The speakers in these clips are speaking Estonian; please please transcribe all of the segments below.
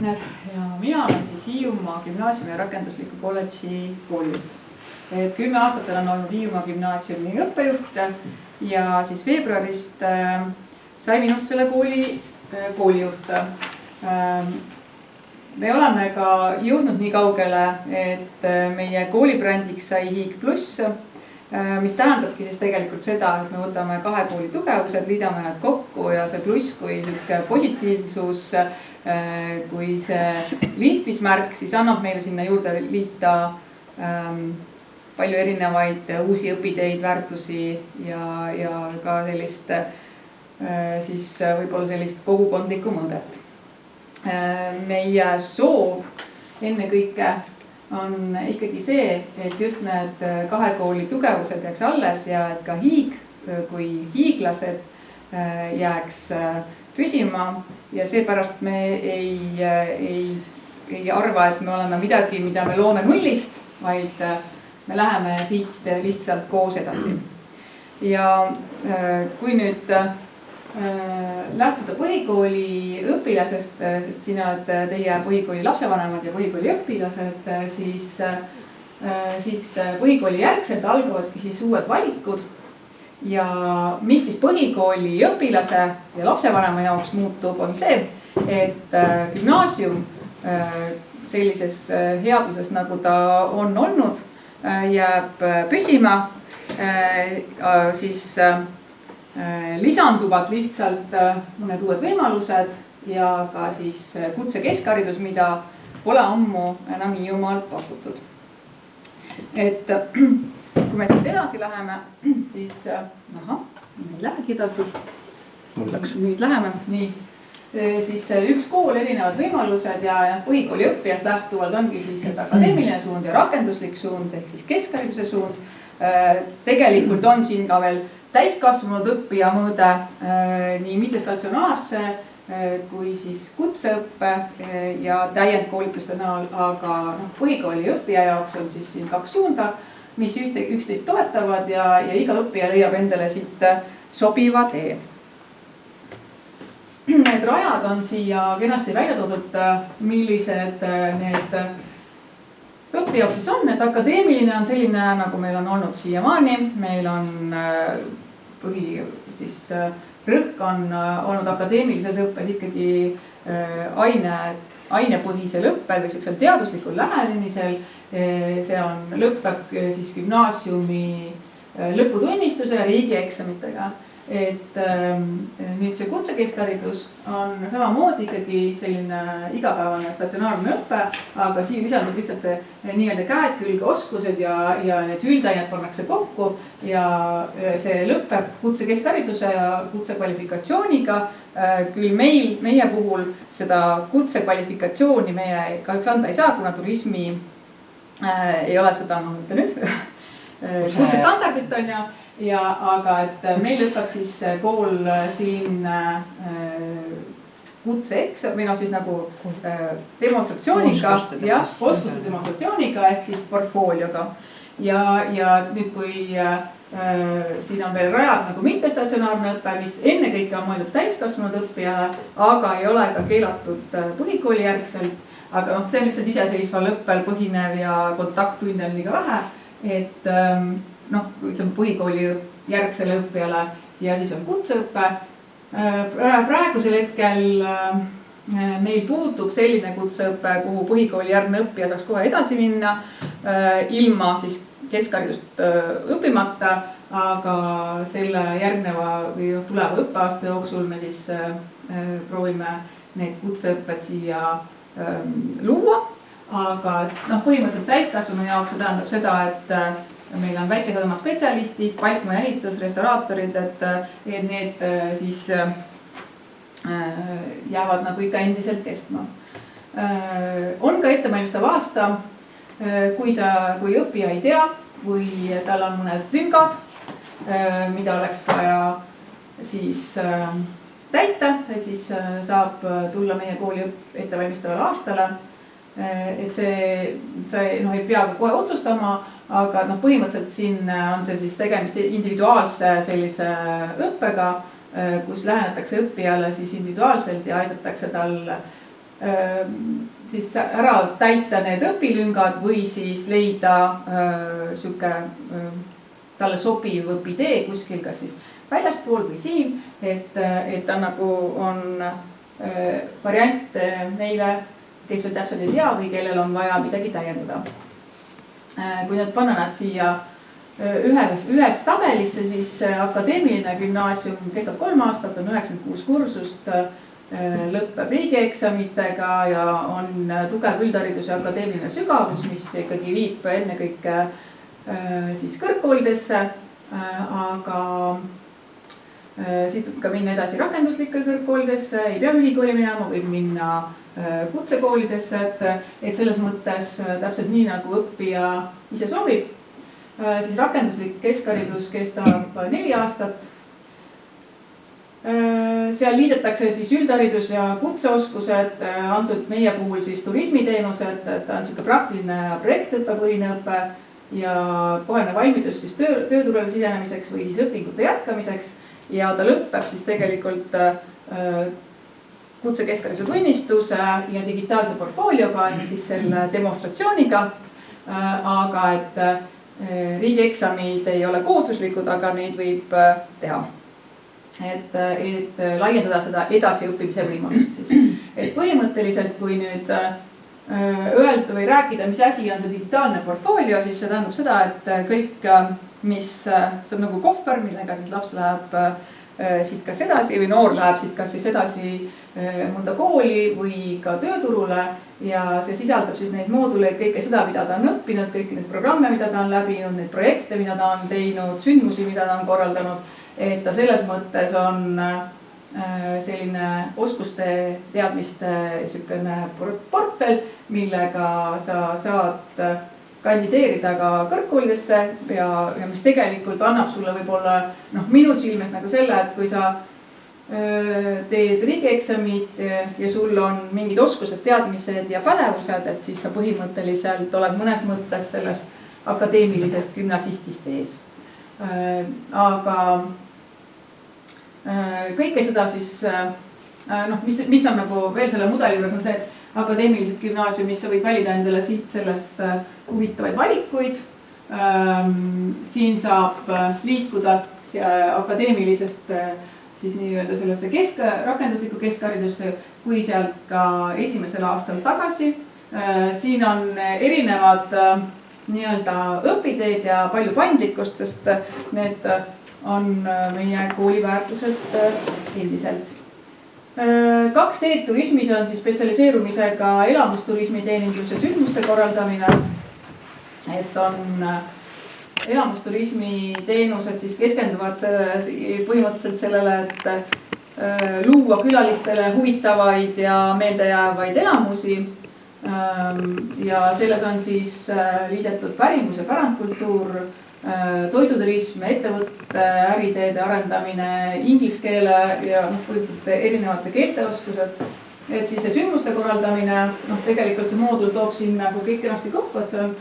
Pühner ja mina olen siis Hiiumaa Gümnaasiumi ja Rakendusliku kolledži koolijuht. 10 aastat olen olnud Hiiumaa Gümnaasiumi õppejuht ja siis veebruarist sai minust selle kooli koolijuht. Me oleme ka jõudnud nii kaugele, et meie koolibrändiks sai Hiig Pluss, mis tähendabki siis tegelikult seda, et me võtame kahe kooli tugevused, liidame nad kokku ja see pluss kui positiivsus, kui see liitmismärk, siis annab meile sinna juurde liita palju erinevaid uusi õpiteid, väärtusi ja ka sellist, siis võib-olla sellist kogukondlikku mõõdet. Meie soov enne kõike on ikkagi see, et just need kahe kooli tugevused jääks alles ja et ka Hiig kui hiiglased jääks püsima ja seepärast me ei arva, et me oleme midagi, mida me loome nullist, vaid me läheme siit lihtsalt koos edasi. Ja kui nüüd lähtuda põhikooli õpilasest, sest sina oled teie põhikooli lapsevanemad ja põhikooli õpilased, siis siit põhikooli järgselt algavadki siis uued valikud. Ja mis siis põhikooli õpilase ja lapsevanema jaoks muutub, on see, et gümnaasium sellises headuses, nagu ta on olnud, jääb püsima, siis lisanduvad lihtsalt mõned uued võimalused ja ka siis kutse keskharidus, mida pole ammu enam Hiiumaal pakutud. Et kui me siit edasi läheme, siis meil lähegi edasi. Nüüd läheme, nii. Siis üks kool, erinevad võimalused ja põhikooli õppijast lähtuvalt ongi siis akadeemiline suund ja rakenduslik suund ehk siis keskhariduse suund. Tegelikult on siin ka veel täiskasvanud õppija mõõde nii mittestatsionaarse kui siis kutseõppe ja täiendkoolituste näol, aga põhikooli õppija jaoks on siis siin 2 suunda, mis üksteist toetavad ja iga õppija leiab endale siit sobiva tee. Need rajad on siia kenasti välja toodud, millised need õppija jaoks siis on, et akadeemiline on selline, nagu meil on olnud siiamaani. Meil on rõhk on olnud akadeemilises õppes ikkagi ainepõhisel õppel või sellisel teaduslikul lähenemisel. See on lõppeb siis gümnaasiumi lõputunnistuse ja riigieksamitega. Et nüüd see kutsekeskharidus on samamoodi ikkagi selline igapäevane statsionaarne õppe, aga siin lisandub lihtsalt see nii-öelda käed külge oskused ja need üldained pannakse kokku ja see lõppeb kutsekeskhariduse ja kutsekvalifikatsiooniga. Küll meie puhul seda kutsekvalifikatsiooni meie kahjuks anda ei saa, kuna turismi ei ole seda, kutsestandardit on ja aga et meil lõpeb siis kool siin kutseeksam või siis nagu demonstratsiooniga ja oskuste demonstratsiooniga ehk siis portfoolioga. Ja nüüd kui siin on veel rajad nagu mittestatsionaarne õpe, mis enne kõike on mõeldud täiskasvanud õppijale, aga ei ole ka keelatud põhikooli järgselt. Aga see on lihtsalt iseseisval õppel põhinev ja kontakttunde on liiga vähe, et ütleme põhikooli järgsele õppijale ja siis on kutseõppe. Praegusel hetkel meil puudub selline kutseõppe, kuhu põhikooli järgne õppija saaks kohe edasi minna ilma siis keskharidust õppimata, aga selle järgneva või tuleva õppeaasta jooksul me siis proovime need kutseõpped siia luua, aga põhimõtteliselt täiskasvanu jaoks see tähendab seda, et meil on väikesadama spetsialistid, palkmaja ehitus, restauraatorid, et need siis jäävad nagu ikka endiselt kestma. On ka ettevalmistav aasta, kui õppija ei tea või tal on mõned lüngad, mida oleks vaja siis täita, et siis saab tulla meie kooli ettevalmistavale aastale. Et see ei pea kohe otsustama, aga põhimõtteliselt siin on see siis tegemist individuaalse sellise õppega, kus lähenetakse õppijale siis individuaalselt ja aidatakse tal siis ära täita need õpilüngad või siis leida talle sobiv õpitee kuskil, kas siis väljaspool või siin, et ta nagu on variant neile, kes veel täpselt ei tea või kellel on vaja midagi täiendada. Kui nüüd panna nad siia ühes tabelisse, siis akadeemiline gümnaasium kestab 3 aastat, on 96 kursust, lõpeb riigieksamitega ja on tugev üldhariduse akadeemiline sügavus, mis ikkagi viib ennekõike siis kõrgkoolidesse, aga siit võib ka minna edasi rakenduslike kõrgkoolidesse, ei pea ülikooli minema, võib minna kutsekoolidesse, et selles mõttes täpselt nii nagu õppija ise soovib. Siis rakenduslik keskharidus kestab 4 aastat. Seal liidetakse siis üldharidus ja kutseoskused, antud meie puhul siis turismiteenused, ta on siuke praktiline projektõppepõhine õpe ja kohene valmidus siis tööturule sisenemiseks või siis õpingute jätkamiseks ja ta lõpeb siis tegelikult kutsekeskhariduse tunnistuse ja digitaalse portfoolioga, siis selle demonstratsiooniga, aga et riigieksamid ei ole kohustuslikud, aga neid võib teha. Et laiendada seda edasiõppimise võimalust siis. Et põhimõtteliselt, kui nüüd öelda või rääkida, mis asi on see digitaalne portfoolio, siis see tähendab seda, et kõik, mis see on nagu kohver, millega siis laps läheb siit kas edasi või noor läheb siit kas siis edasi mõnda kooli või ka tööturule ja see sisaldab siis neid mooduleid, kõike seda, mida ta on õppinud, kõiki neid programme, mida ta on läbinud, neid projekte, mida ta on teinud, sündmusi, mida ta on korraldanud, et ta selles mõttes on selline oskuste teadmiste sükene portfell, millega sa saad kandideerida ka kõrgkoolidesse ja mis tegelikult annab sulle võib-olla minu silmes nagu selle, et kui sa teed riigieksamid ja sul on mingid oskused, teadmised ja pädevused, et siis sa põhimõtteliselt oled mõnes mõttes sellest akadeemilisest gümnasistist ees. Aga kõike seda siis, mis on nagu veel selle mudeli juures on see, et akadeemilised gümnaasiumis sa võid valida endale siit sellest huvitavaid valikuid. Siin saab liikuda akadeemilisest siis nii-öelda sellesse rakenduslikku keskharidusse, kui sealt ka esimesel aastal tagasi. Siin on erinevad nii-öelda õpiteed ja palju paindlikkust, sest need on meie kooli väärtused endiselt. 2 teed turismis on siis spetsialiseerumisega elamusturismi teenindus ja sündmuste korraldamine. Et on elamusturismi teenused siis keskenduvad põhimõtteliselt sellele, et luua külalistele huvitavaid ja meeldejäävaid elamusi. Ja selles on siis liidetud pärimus- ja pärandkultuur, toiduturism, ettevõtte äriteede arendamine, inglise keele ja põhimõtteliselt erinevate keelteoskused. Et siis see sündmuste korraldamine, tegelikult see moodul toob siin nagu kõik kenasti kokku, et see on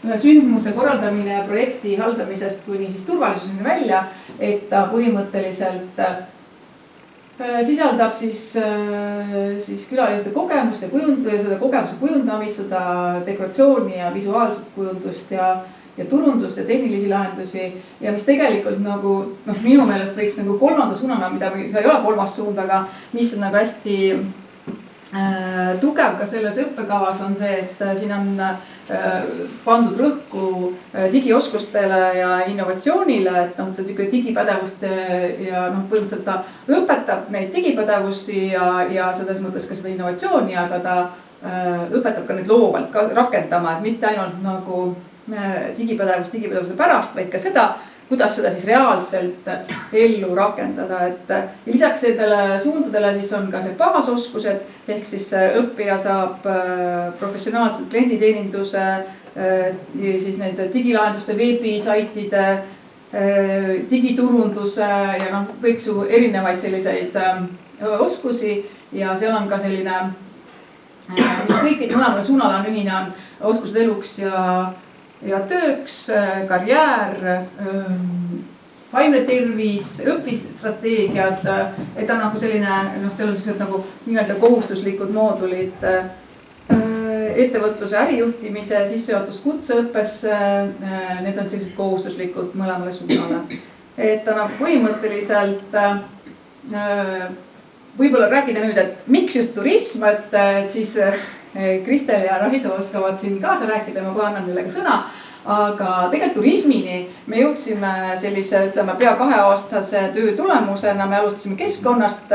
ühe sündmuse korraldamine projekti haldamisest kuni siis turvalisuseni välja, et ta põhimõtteliselt sisaldab siis külaliste kogemust ja seda kogemuse kujundamist, seda dekoratsiooni ja visuaalset kujundust ja turundust ja tehnilisi lahendusi ja mis tegelikult nagu minu meelest võiks nagu 3. suunana, mida ei ole 3. suund, aga mis on nagu hästi tugev ka selles õppekavas on see, et siin on pandud rõhku digioskustele ja innovatsioonile, et ta digipädevust ja põhimõtteliselt ta õpetab neid digipädevusi ja selles mõttes ka seda innovatsiooni, aga ta õpetab ka neid loovalt rakendama, et mitte ainult nagu digipädevuse pärast, vaid ka seda, kuidas seda siis reaalselt ellu rakendada, et lisaks nendele suundadele siis on ka see baasoskused, ehk siis õppija saab professionaalselt klienditeeninduse, siis nende digilahenduste, veebisaitide, digiturunduse ja kõik su erinevaid selliseid oskusi ja seal on ka selline, mis kõikide mõlemale suunale on ühine, on oskused eluks ja tööks, karjäär, vaimne tervis, õpistrateegiad, et on nagu selline, teil on sellised nagu nii-öelda kohustuslikud moodulid, ettevõtluse ärijuhtimise, sissejuhatus kutseõppesse, need on sellised kohustuslikud mõlemale suunale. Et ta nagu põhimõtteliselt, võib-olla rääkida nüüd, et miks just turism, et siis Kristel ja Raido oskavad siin kaasa rääkida, ma kohe annan neile ka sõna. Aga tegelikult turismini me jõudsime sellise, ütleme, pea 2-aastase töö tulemusena, me alustasime keskkonnast,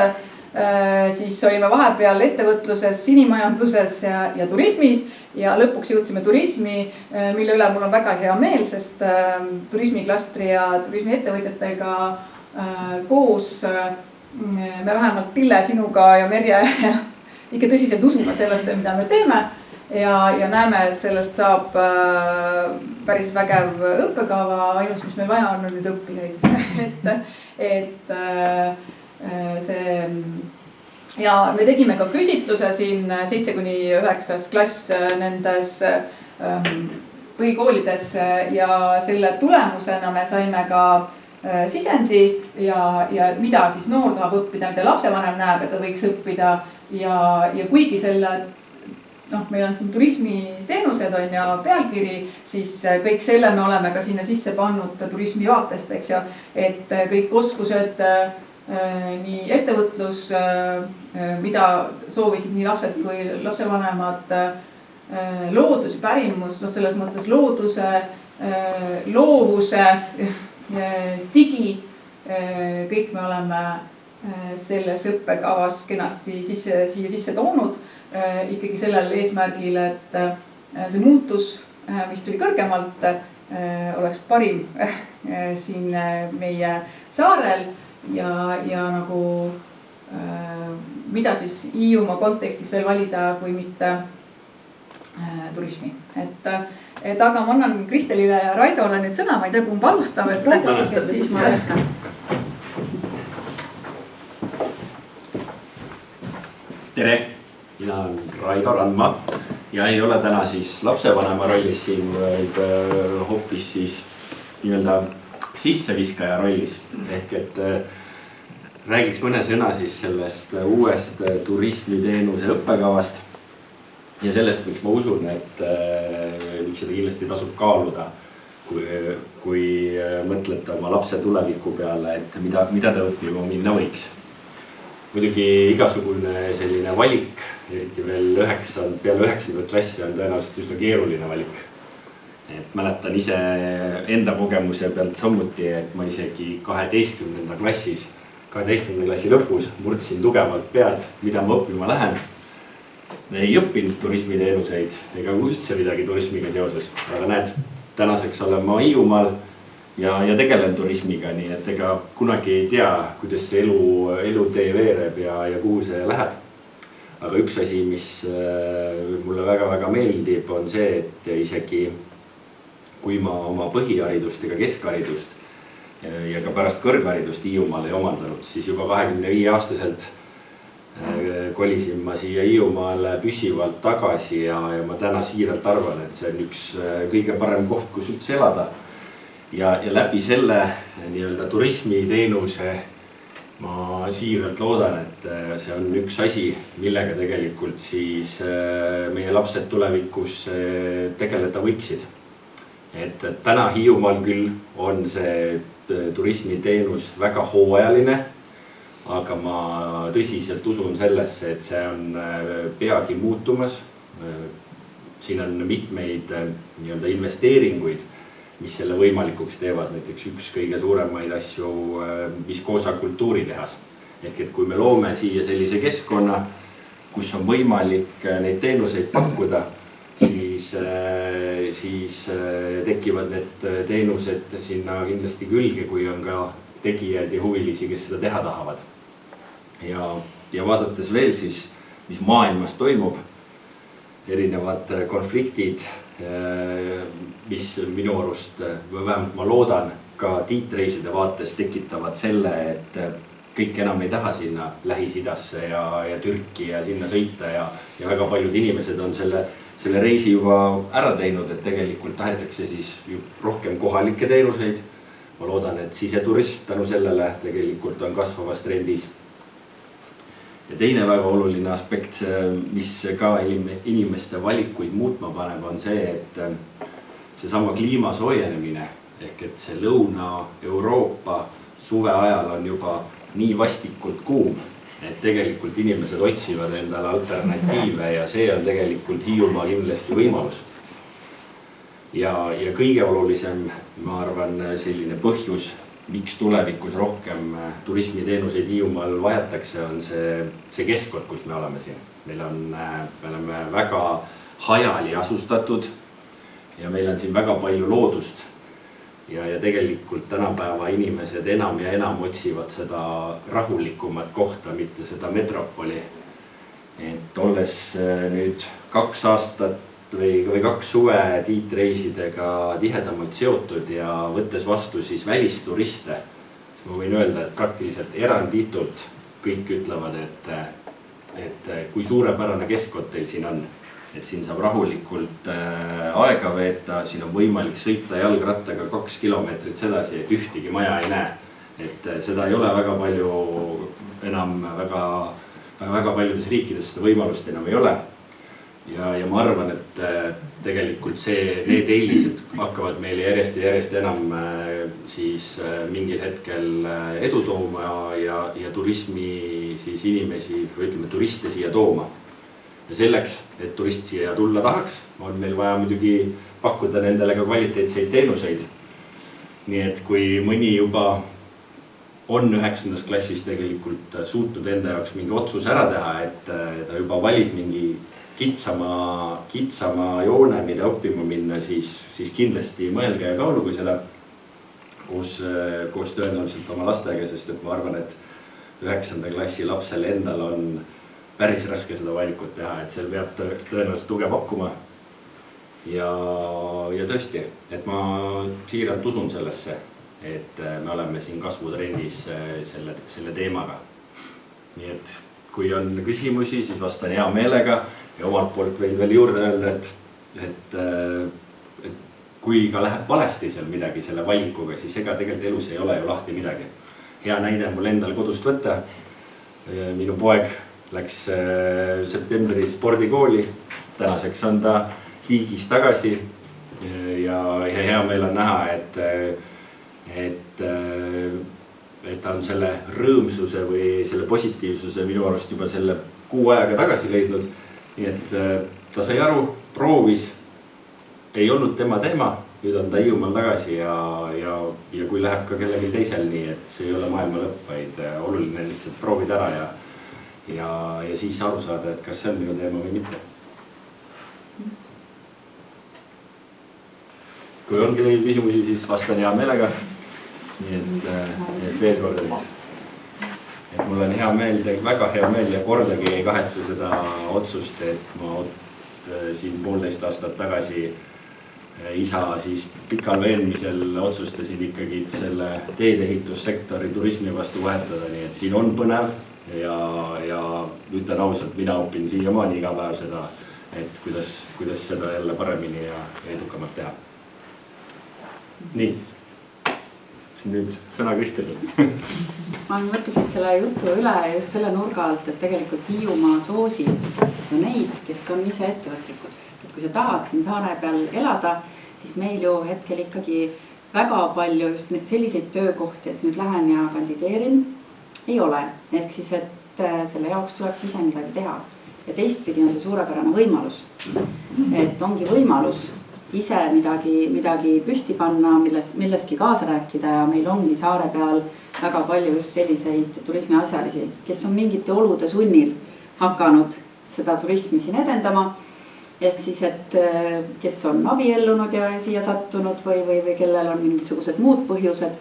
siis olime vahepeal ettevõtluses, sinimajanduses ja turismis ja lõpuks jõudsime turismi, mille üle mul on väga hea meel, sest turismiklastri ja turismiettevõtjatega koos me vähemalt Pille sinuga ja Merje ikka tõsiselt usume sellesse, mida me teeme ja näeme, et sellest saab päris vägev õppekava, ainus, mis meil vaja on nüüd õppijaid. et see ja me tegime ka küsitluse siin 7–9 klass nendes põhikoolides ja selle tulemusena me saime ka sisendi ja mida siis noor tahab õppida, mida lapsevanem näeb, et ta võiks õppida ja kuigi selle, meil on siin turismiteenused on ja pealkiri, siis kõik selle me oleme ka sinna sisse pannud turismi vaatest, eks ju, et kõik oskused, nii ettevõtlus, mida soovisid nii lapsed kui lapsevanemad, loodus ja pärimus, selles mõttes looduse, loovuse, digi, kõik me oleme selles õppekavas kenasti siia sisse toonud ikkagi sellel eesmärgil, et see muutus, mis tuli kõrgemalt, oleks parim siin meie saarel ja nagu mida siis Hiiumaa kontekstis veel valida, kui mitte turismi. Et aga ma annan Kristelile ja Raidole nüüd sõna, ma ei tea, kumb alustab, et siis tere, mina olen Raido Randma ja ei ole täna siis lapsevanema rollis siin, vaid hoopis siis nii-öelda sisseviskaja rollis. Ehk et räägiks mõne sõna siis sellest uuest turismiteenuse õppekavast ja sellest, miks ma usun, et miks seda kindlasti tasub kaaluda, kui mõtlete oma lapse tuleviku peale, et mida ta õppima minna võiks. Muidugi igasugune selline valik, eriti veel peale 9. klassi on tõenäoliselt üsna keeruline valik. Et mäletan ise enda kogemuse pealt samuti, et ma isegi 12. klassi lõpus murdsin tugevalt pead, mida ma õppima lähen. Ei õppinud turismiteenuseid ega üldse midagi turismiga seoses, aga näed, tänaseks olen ma Hiiumaal ja tegelen turismiga, nii et ega kunagi ei tea, kuidas see elutee veereb ja kuhu see läheb. Aga üks asi, mis mulle väga-väga meeldib, on see, et isegi kui ma oma põhiharidust ega keskharidust ja ka pärast kõrgharidust Hiiumaal ei omandanud, siis juba 25-aastaselt kolisin ma siia Hiiumaale püsivalt tagasi ja ma täna siiralt arvan, et see on üks kõige parem koht, kus üldse elada. Ja läbi selle nii-öelda turismiteenuse ma siiralt loodan, et see on üks asi, millega tegelikult siis meie lapsed tulevikus tegeleda võiksid. Et täna Hiiumaal küll on see turismiteenus väga hooajaline, aga ma tõsiselt usun sellesse, et see on peagi muutumas. Siin on mitmeid nii-öelda investeeringuid, mis selle võimalikuks teevad, näiteks üks kõige suuremaid asju Viskoosa kultuuritehas. Ehk et kui me loome siia sellise keskkonna, kus on võimalik neid teenuseid pakkuda, siis tekivad need teenused sinna kindlasti külge, kui on ka tegijad ja huvilisi, kes seda teha tahavad. Ja vaadates veel siis, mis maailmas toimub, erinevad konfliktid, mis minu arust, vähemalt ma loodan, ka tiitreiside vaates tekitavad selle, et kõik enam ei taha sinna Lähis-Idasse ja Türki ja sinna sõita ja väga paljud inimesed on selle reisi juba ära teinud, et tegelikult tahetakse siis rohkem kohalikke teenuseid, ma loodan, et siseturism tänu sellele tegelikult on kasvavas trendis. Ja teine väga oluline aspekt, mis ka inimeste valikuid muutma paneb, on see, et seesama kliima soojenemine ehk et see Lõuna-Euroopa suve ajal on juba nii vastikult kuum, et tegelikult inimesed otsivad endale alternatiive ja see on tegelikult Hiiumaa kindlasti võimalus. Ja kõige olulisem, ma arvan, selline põhjus, miks tulevikus rohkem turismiteenuseid Hiiumaal vajatakse, on see keskkond, kus me oleme siin. Me oleme väga hajali asustatud ja meil on siin väga palju loodust. Ja tegelikult tänapäeva inimesed enam ja enam otsivad seda rahulikumat kohta, mitte seda metropoli. Et olles nüüd 2 aastat või 2 suve tiitreisidega tihedamalt seotud ja võttes vastu siis välisturiste, siis ma võin öelda, et praktiliselt eranditult kõik ütlevad, et kui suurepärane keskkond teil siin on. Et siin saab rahulikult aega veeta, siin on võimalik sõita jalgrattaga 2 kilomeetrit sedasi, et ühtegi maja ei näe. Et seda ei ole väga palju enam, väga paljudes riikides seda võimalust enam ei ole. Ja ma arvan, et tegelikult need eelised hakkavad meile järjest enam siis mingil hetkel edu tooma ja turismi siis inimesi, või ütleme turiste siia tooma. Ja selleks, et turist siia tulla tahaks, on meil vaja muidugi pakkuda nendele ka kvaliteetseid teenuseid. Nii et kui mõni juba on 9. klassis tegelikult suutnud enda jaoks mingi otsus ära teha, et ta juba valib mingi kitsama joone, mida õppima minna, siis kindlasti mõelge ja kaaluge seda koos tõenäoliselt oma lastega, sest et ma arvan, et 9. klassi lapsel endal on päris raske seda valikut teha, et seal peab tõenäoliselt tuge pakkuma. Ja tõesti, et ma siiralt usun sellesse, et me oleme siin kasvutrendis selle teemaga. Nii et kui on küsimusi, siis vastan hea meelega ja omalt poolt võin veel juurde öelda, et kui ka läheb valesti seal midagi selle valikuga, siis ega tegelikult elus ei ole ju lahti midagi. Hea näide mul endal kodust võtta. Minu poeg läks septembris spordikooli, tänaseks on ta Hiigis tagasi ja hea meel on näha, et ta on selle rõõmsuse või selle positiivsuse minu arust juba selle 6 ajaga tagasi leidnud. Nii et ta sai aru, proovis, ei olnud tema teema, nüüd on ta Hiiumaal tagasi ja kui läheb ka kellelgi teisel nii, et see ei ole maailma lõpp, vaid oluline lihtsalt proovida ära ja siis aru saada, et kas see on minu teema või mitte. Kui ongi teil küsimusi, siis vastan hea meelega. Nii et veel kord, et mul on hea meel, väga hea meel ja kordagi ei kahetse seda otsust, et ma siin 1,5 aastat tagasi isa siis pikal veenmisel otsustasin ikkagi selle teedeehitussektori turismi vastu vahetada, nii et siin on põnev ja ütlen ausalt, mina õpin siiamaani iga päev seda, et kuidas seda jälle paremini ja edukamalt teha. Nii, nüüd sõna Kristelile. Ma mõtlesin selle jutu üle just selle nurga alt, et tegelikult Hiiumaa soosib neid, kes on ise ettevõtlikud. Et kui sa tahad siin saare peal elada, siis meil ju hetkel ikkagi väga palju just selliseid töökohti, et nüüd lähen ja kandideerin, ei ole. Ehk siis, et selle jaoks tuleb ise midagi teha. Ja teistpidi on see suurepärane võimalus. Et ongi võimalus ise midagi püsti panna, milleski kaasa rääkida ja meil ongi saare peal väga palju just selliseid turismi asjalisi, kes on mingite olude sunnil hakanud seda turismi siin edendama. Ehk siis, et kes on abiellunud ja siia sattunud või kellel on mingisugused muud põhjused.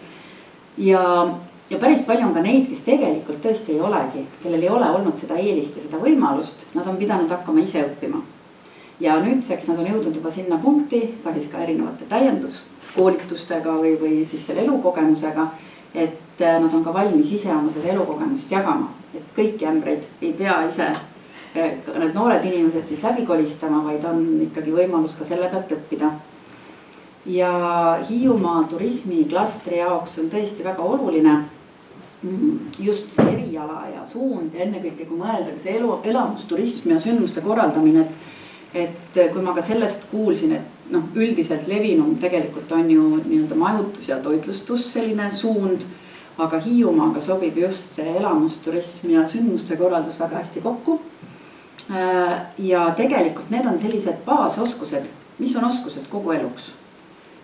Ja päris palju on ka neid, kes tegelikult tõesti ei olegi, kellel ei ole olnud seda eelist ja seda võimalust, nad on pidanud hakkama ise õppima. Ja nüüdseks nad on jõudnud juba sinna punkti, ka siis ka erinevate täienduskoolitustega või siis selle elukogemusega, et nad on ka valmis ise oma seda elukogemust jagama. Et kõiki ämbreid ei pea ise need noored inimesed siis läbi kolistama, vaid on ikkagi võimalus ka selle pealt õppida. ja Hiiumaa turismiklastri jaoks on tõesti väga oluline just see eriala ja suund ja ennekõike kui mõelda see elamusturism ja sündmuste korraldamine, et kui ma ka sellest kuulsin, et noh, üldiselt levinum tegelikult on ju nii-öelda majutus ja toitlustus selline suund, aga Hiiumaaga sobib just see elamusturism ja sündmuste korraldus väga hästi kokku. Ja tegelikult need on sellised baasoskused, mis on oskused kogu eluks.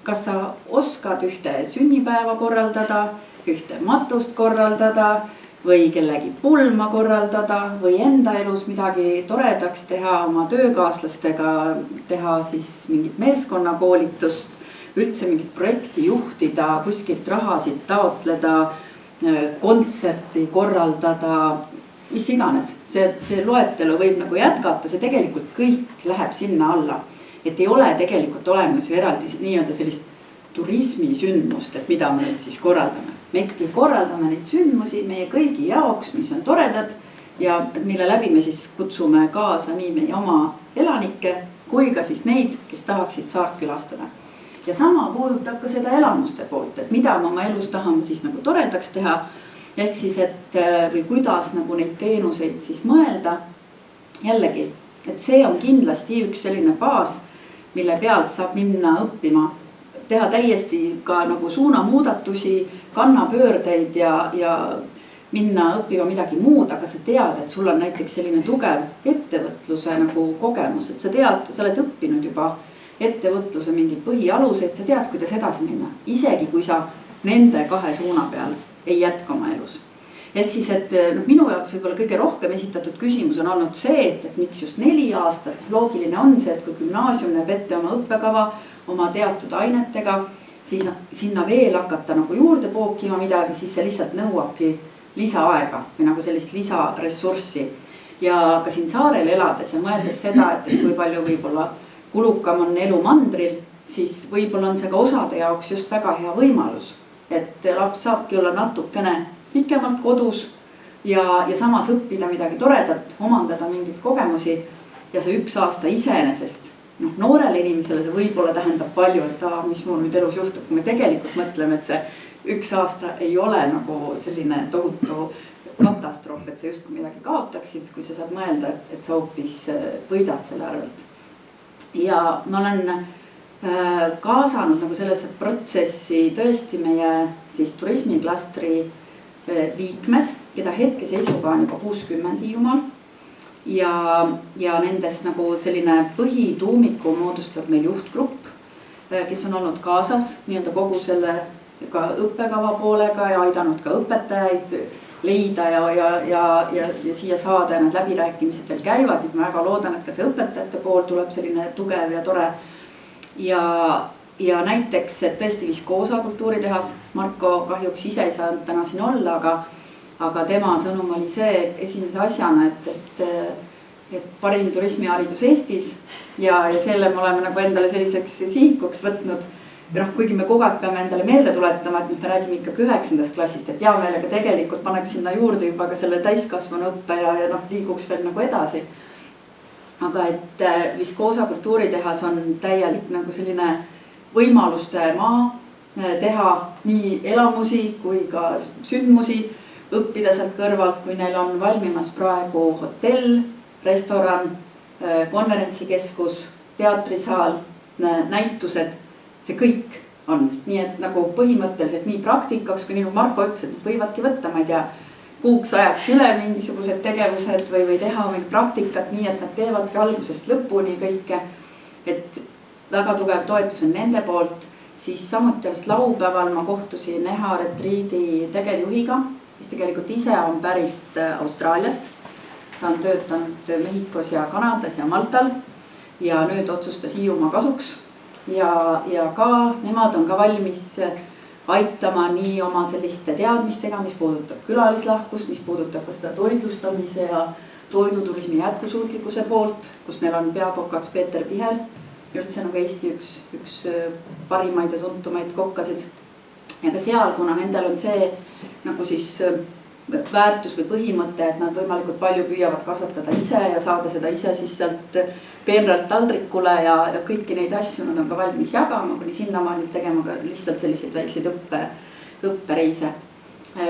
Kas sa oskad ühte sünnipäeva korraldada, ühte matust korraldada või kellegi pulma korraldada või enda elus midagi toredaks teha, oma töökaaslastega teha siis mingit meeskonnakoolitust, üldse mingit projekti juhtida, kuskilt rahasid taotleda, kontserti korraldada, mis iganes. See loetelu võib nagu jätkata, see tegelikult kõik läheb sinna alla. Et ei ole tegelikult olemas ju eraldi nii-öelda sellist turismisündmust, et mida me nüüd siis korraldame. Me ikkagi korraldame neid sündmusi meie kõigi jaoks, mis on toredad ja mille läbi me siis kutsume kaasa nii meie oma elanikke kui ka siis neid, kes tahaksid saart külastada. Ja sama puudutab ka seda elamuste poolt, et mida me oma elus tahame siis nagu toredaks teha. Ehk siis, et või kuidas nagu neid teenuseid siis mõelda. Jällegi, et see on kindlasti üks selline baas, mille pealt saab minna õppima, teha täiesti ka nagu suunamuudatusi, kannapöördeid ja minna õppima midagi muud, aga sa tead, et sul on näiteks selline tugev ettevõtluse nagu kogemus, et sa tead, sa oled õppinud juba ettevõtluse mingid põhialuseid, sa tead, kuidas edasi minna, isegi kui sa nende kahe suuna peal ei jätka oma elus. Ehk siis, et minu jaoks võib-olla kõige rohkem esitatud küsimus on olnud see, et miks just 4 aastat. Loogiline on see, et kui gümnaasium näeb ette oma õppekava, oma teatud ainetega, siis sinna veel hakata nagu juurde pookima midagi, siis see lihtsalt nõuabki lisaaega või nagu sellist lisaressurssi. Ja ka siin saarel elades ja mõeldes seda, et kui palju võib-olla kulukam on elu mandril, siis võib-olla on see ka osade jaoks just väga hea võimalus. Et laps saabki olla natukene pikemalt kodus ja samas õppida midagi toredat, omandada mingid kogemusi ja see 1 aasta iseenesest. Noorele inimesele see võib-olla tähendab palju, et mis mul nüüd elus juhtub, kui me tegelikult mõtleme, et see 1 aasta ei ole nagu selline tohutu katastroof, et sa justkui midagi kaotaksid, kui sa saad mõelda, et sa hoopis võidad selle arvelt. Ja ma olen kaasanud nagu sellesse protsessi tõesti meie siis turismiklastri liikmed, keda hetkeseisuga on juba 60 Hiiumaal. Ja nendest nagu selline põhituumiku moodustab meil juhtgrupp, kes on olnud kaasas nii-öelda kogu selle ka õppekava poolega ja aidanud ka õpetajaid leida ja siia saada ja need läbirääkimised veel käivad. Ma väga loodan, et ka see õpetajate pool tuleb selline tugev ja tore. Ja näiteks, et tõesti Viskoosa kultuuritehas, Marko kahjuks ise ei saanud täna siin olla, aga tema sõnum oli see esimese asjana, et parim turismiharidus Eestis ja selle me oleme nagu endale selliseks sihikuks võtnud. Kuigi me kogu aeg peame endale meelde tuletama, et me räägime ikkagi 9. klassist, et hea meelega tegelikult paneks sinna juurde juba ka selle täiskasvanu õppe ja liiguks veel nagu edasi. Aga et Viskoosa kultuuritehas on täielik nagu selline võimaluste maa teha nii elamusi kui ka sündmusi, õppida sealt kõrvalt, kui neil on valmimas praegu hotell, restoran, konverentsikeskus, teatrisaal, näitused, see kõik on. Nii et nagu põhimõtteliselt nii praktikaks, kui nagu Marko ütles, et võivadki võtta, ma ei tea, kuuks ajaks üle mingisugused tegevused või teha mingi praktikat nii, et nad teevadki algusest lõpuni kõike. Et väga tugev toetus on nende poolt. Siis samuti laupäeval ma kohtusin EHA retriidi tegevjuhiga, kes tegelikult ise on pärit Austraaliast. Ta on töötanud Mehhikos ja Kanadas ja Maltal ja nüüd otsustas Hiiumaa kasuks. Ja ka nemad on ka valmis aitama nii oma selliste teadmistega, mis puudutab külalislahkust, mis puudutab ka seda toitlustamise ja toiduturismi jätkusuutlikkuse poolt, kus meil on peakokaks Peeter Pihel, üldse nagu Eesti üks parimaid ja tuntumaid kokkasid. Ja ka seal, kuna nendel on see nagu siis väärtus või põhimõte, et nad võimalikult palju püüavad kasvatada ise ja saada seda ise siis sealt peenralt taldrikule ja kõiki neid asju nad on ka valmis jagama, kuni sinnamaani tegema ka lihtsalt selliseid väikseid õppereise.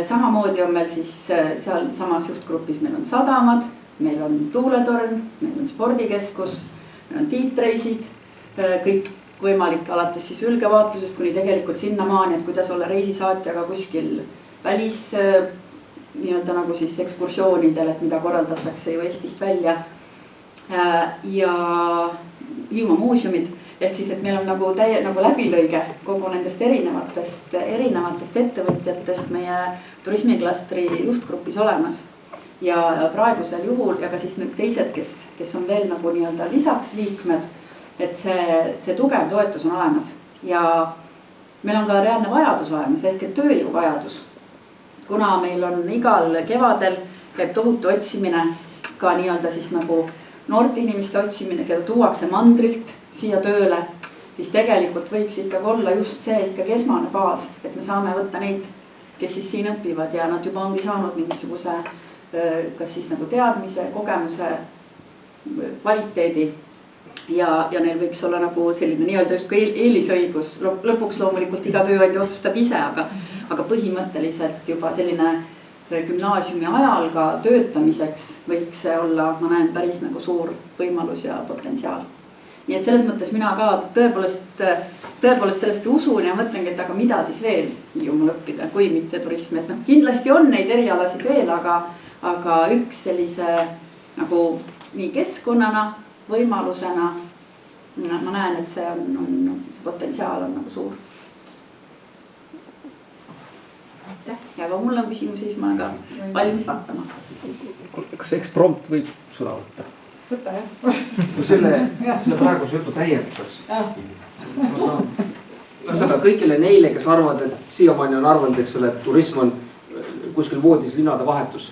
Samamoodi on meil siis seal samas juhtgrupis, meil on sadamad, meil on tuuletorn, meil on spordikeskus, meil on tiitreisid, kõik võimalik alates siis ülgevaatlusest kuni tegelikult sinnamaani, et kuidas olla reisisaatjaga kuskil välis nii-öelda nagu siis ekskursioonidel, et mida korraldatakse ju Eestist välja. Ja Hiiumaa muuseumid, ehk siis, et meil on nagu nagu läbilõige kogu nendest erinevatest ettevõtjatest meie turismiklastri juhtgrupis olemas. Ja praegusel juhul ja ka siis nüüd teised, kes on veel nagu nii-öelda lisaks liikmed, et see tugev toetus on olemas ja meil on ka reaalne vajadus olemas, ehk et tööjõu vajadus. Kuna meil on igal kevadel käib tohutu otsimine, ka nii-öelda siis nagu noorte inimeste otsimine, keda tuuakse mandrilt siia tööle, siis tegelikult võiks ikkagi olla just see ikkagi esmane baas, et me saame võtta neid, kes siis siin õpivad ja nad juba ongi saanud mingisuguse kas siis nagu teadmise, kogemuse, kvaliteedi ja neil võiks olla nagu selline nii-öelda just eelisõigus. Lõpuks loomulikult iga tööandja otsustab ise, aga põhimõtteliselt juba selline gümnaasiumi ajal ka töötamiseks võiks see olla, ma näen, päris nagu suur võimalus ja potentsiaal. Nii et selles mõttes mina ka tõepoolest sellest usun ja mõtlengi, et aga mida siis veel Hiiumaal õppida, kui mitte turismi. Et kindlasti on neid erialasid veel, aga üks sellise nagu nii keskkonnana, võimalusena ma näen, et see potentsiaal on nagu suur. Ja aga mul on küsimusi, siis ma olen ka valmis vastama. Kas eksprompt võib sõna võtta? Võtta, jah. Selle praeguse jutu täienduseks. Ühesõnaga kõigile neile, kes arvavad, et siiamaani on arvanud, eks ole, et turism on kuskil voodis linnade vahetus.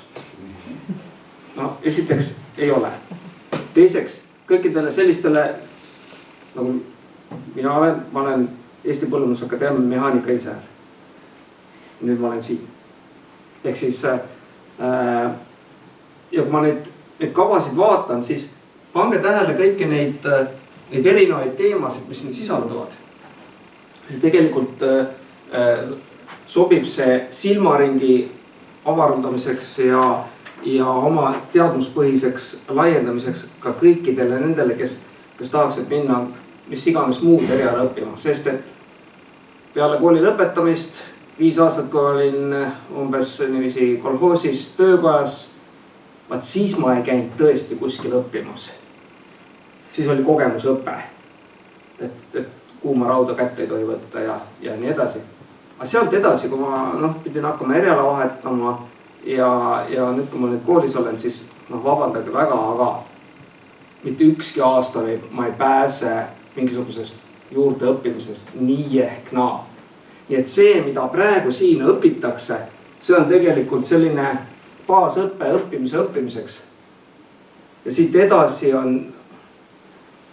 No, esiteks ei ole. Teiseks, kõikidele sellistele, nagu ma olen Eesti Põllumajandusakadeemia mehaanika insener. Nüüd ma olen siin. Ehk siis, ja kui ma neid kavasid vaatan, siis pange tähele kõiki neid erinevaid teemasid, mis siin sisalduvad. Siis tegelikult sobib see silmaringi avardamiseks ja oma teadmuspõhiseks laiendamiseks ka kõikidele nendele, kes tahaksid minna mis iganes muud eriala õppima. Sest et peale kooli lõpetamist 5 aastat, kui olin umbes niiviisi kolhoosis töökojas, vaat siis ma ei käinud tõesti kuskil õppimas. Siis oli kogemusõpe, et kuuma rauda kätte ei tohi võtta ja nii edasi. Aga sealt edasi, kui ma pidin hakkama eriala vahetama ja nüüd, kui ma nüüd koolis olen, siis vabandage väga, aga mitte ükski aasta ma ei pääse mingisugusest juurde õppimisest nii ehk naa. Nii et see, mida praegu siin õpitakse, see on tegelikult selline baasõppe õppimiseks. Ja siit edasi on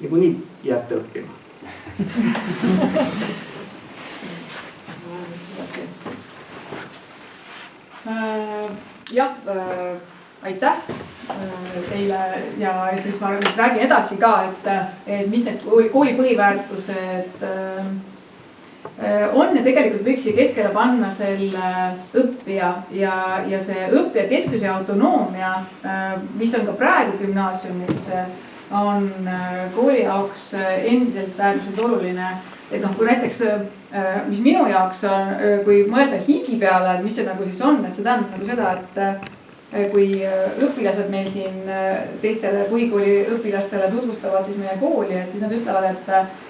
nagu nii jääte õppima. Jah, aitäh teile ja siis ma räägin edasi ka, et mis need kooli põhiväärtused on ja tegelikult võiks siia keskele panna selle õppija ja see õppija kesksuse autonoomia, mis on ka praegu gümnaasiumis, on kooli jaoks endiselt äärmiselt oluline. Et kui näiteks, mis minu jaoks on, kui mõelda higi peale, et mis see nagu siis on, et see tähendab nagu seda, et kui õpilased meil siin teistele põhikooli õpilastele tutvustavad siis meie kooli, et siis nad ütlevad,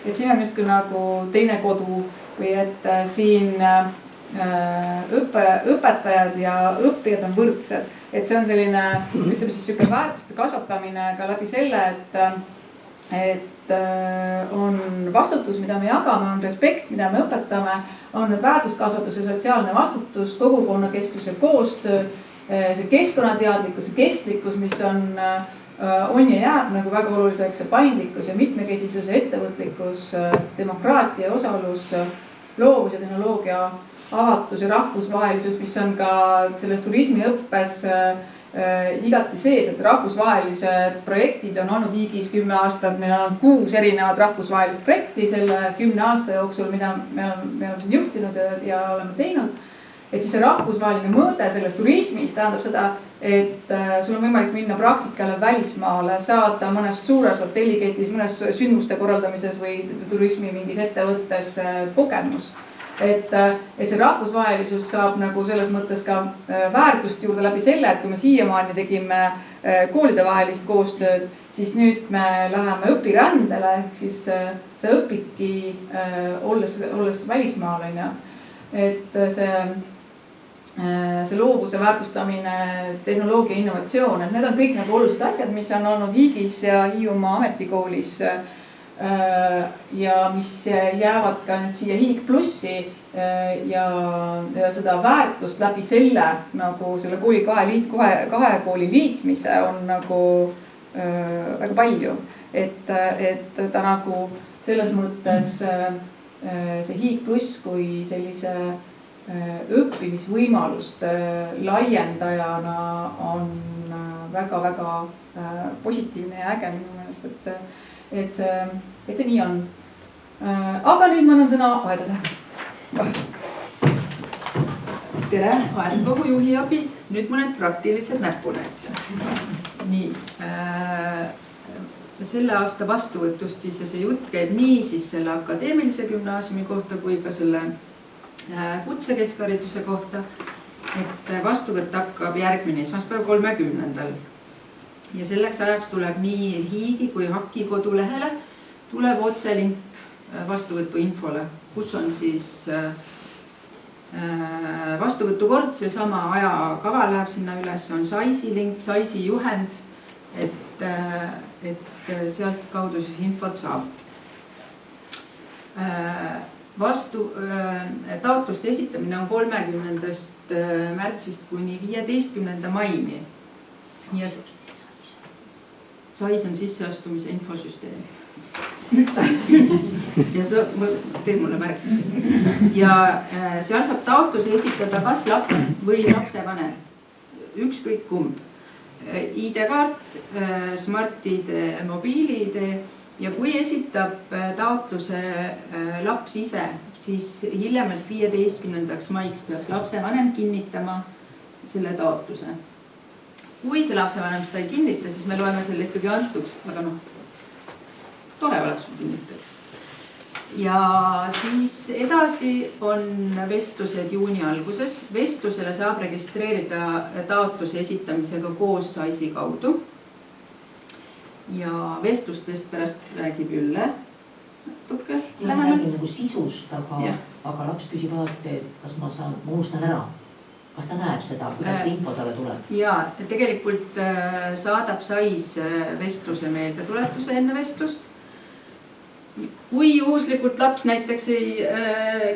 et siin on just küll nagu teine kodu või et siin õpetajad ja õppijad on võrdsed. Et see on selline, ütleme siis selline väärtuste kasvatamine ka läbi selle, et on vastutus, mida me jagame, on respekt, mida me õpetame, on väärtuskasvatus ja sotsiaalne vastutus, kogukonnakeskus ja koostöö, see keskkonnateadlikkus ja kestlikkus, mis on ja jääb nagu väga oluliseks, paindlikkus ja mitmekesisus, ettevõtlikkus, demokraatia, osalus, loovus ja tehnoloogia avatus ja rahvusvahelisus, mis on ka selles turismiõppes igati sees, et rahvusvahelised projektid on olnud Hiigis 10 aastat, meil on 6 erinevat rahvusvahelist projekti selle 10 aasta jooksul, mida me oleme siin juhtinud ja oleme teinud. Et siis see rahvusvaheline mõõde selles turismis tähendab seda, et sul on võimalik minna praktikale välismaale, saada mõnes suures hotelliketis, mõnes sündmuste korraldamises või turismi mingis ettevõttes kogemus. Et see rahvusvahelisus saab nagu selles mõttes ka väärtust juurde läbi selle, et kui me siiamaani tegime koolide vahelist koostööd, siis nüüd me läheme õpirändele, ehk siis sa õpidki olles välismaal, on ju. Et see loovuse väärtustamine, tehnoloogia innovatsioon, et need on kõik nagu olulised asjad, mis on olnud Hiigis ja Hiiumaa ametikoolis ja mis jäävad ka nüüd siia Hiig plussi ja seda väärtust läbi selle nagu selle kooli kahe kooli liitmise on nagu väga palju, et ta nagu selles mõttes see Hiig pluss kui sellise õppimisvõimaluste laiendajana on väga-väga positiivne ja äge minu meelest, et see nii on. Aga nüüd ma annan sõna Aedale. Tere, Aedkogu juhi abi. Nüüd mõned praktilised näpunäited. Nii, selle aasta vastuvõtust siis ja see jutt käib nii siis selle akadeemilise gümnaasiumi kohta kui ka selle kutsekeskhariduse kohta, et vastuvõtt hakkab järgmine esmaspäev 30. Ja selleks ajaks tuleb nii Hiigi kui Haki kodulehele tuleb otselink vastuvõtu infole, kus on siis vastuvõtukord, see sama ajakava läheb sinna üles, on SAIS-i link, SAIS-i juhend, et sealt kaudu siis infot saab. Taotluste esitamine on 30. märtsist kuni 15. maini. Ja SAIS on sisseastumise infosüsteem. Ja teed mulle märkusi. Ja seal saab taotluse esitada kas laps või lapsevanem. Ükskõik kumb. ID-kaart, Smart-ID, mobiil-ID. Ja kui esitab taotluse laps ise, siis hiljemalt 15. maiks peaks lapsevanem kinnitama selle taotluse. Kui see lapsevanem seda ei kinnita, siis me loeme selle ikkagi antuks, aga tore oleks kui kinnitaks. Ja siis edasi on vestlused juuni alguses. Vestlusele saab registreerida taotluse esitamisega koos SAIS-i kaudu. Ja vestlustest pärast räägib Ülle natuke lähemalt. Räägin nagu sisust, aga laps küsib alati, kas ma unustan ära. Kas ta näeb seda, kuidas see info talle tuleb? Ja tegelikult saadab SAIS vestluse meeldetuletuse enne vestlust. Kui juhuslikult laps näiteks ei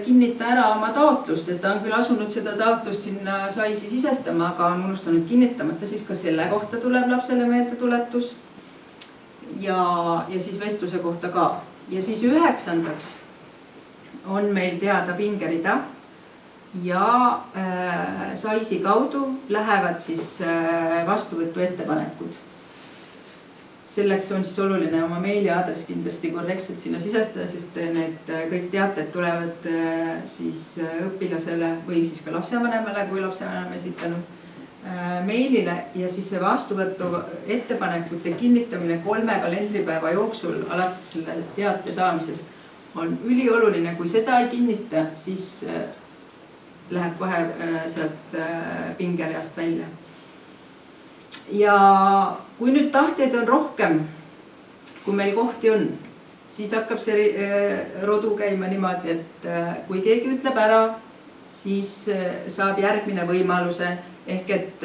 kinnita ära oma taotlust, et ta on küll asunud seda taotlust sinna SAIS-i sisestama, aga on unustanud kinnitamata, siis ka selle kohta tuleb lapsele meeldetuletus. Ja siis vestluse kohta ka. Ja siis 9. on meil teada pingerida ja SAIS-i kaudu lähevad siis vastuvõtu ettepanekud. Selleks on siis oluline oma meiliaadress kindlasti korrektselt sinna sisestada, sest need kõik teated tulevad siis õpilasele või siis ka lapsevanemale, kui lapsevanem esitanud meilile ja siis see vastuvõtu ettepanekute kinnitamine 3 kalendripäeva jooksul alates selle teate saamisest on ülioluline. Kui seda ei kinnita, siis läheb kohe sealt pingereast välja. Ja kui nüüd tahtjaid on rohkem, kui meil kohti on, siis hakkab see rodu käima niimoodi, et kui keegi ütleb ära, siis saab järgmine võimaluse. Ehk et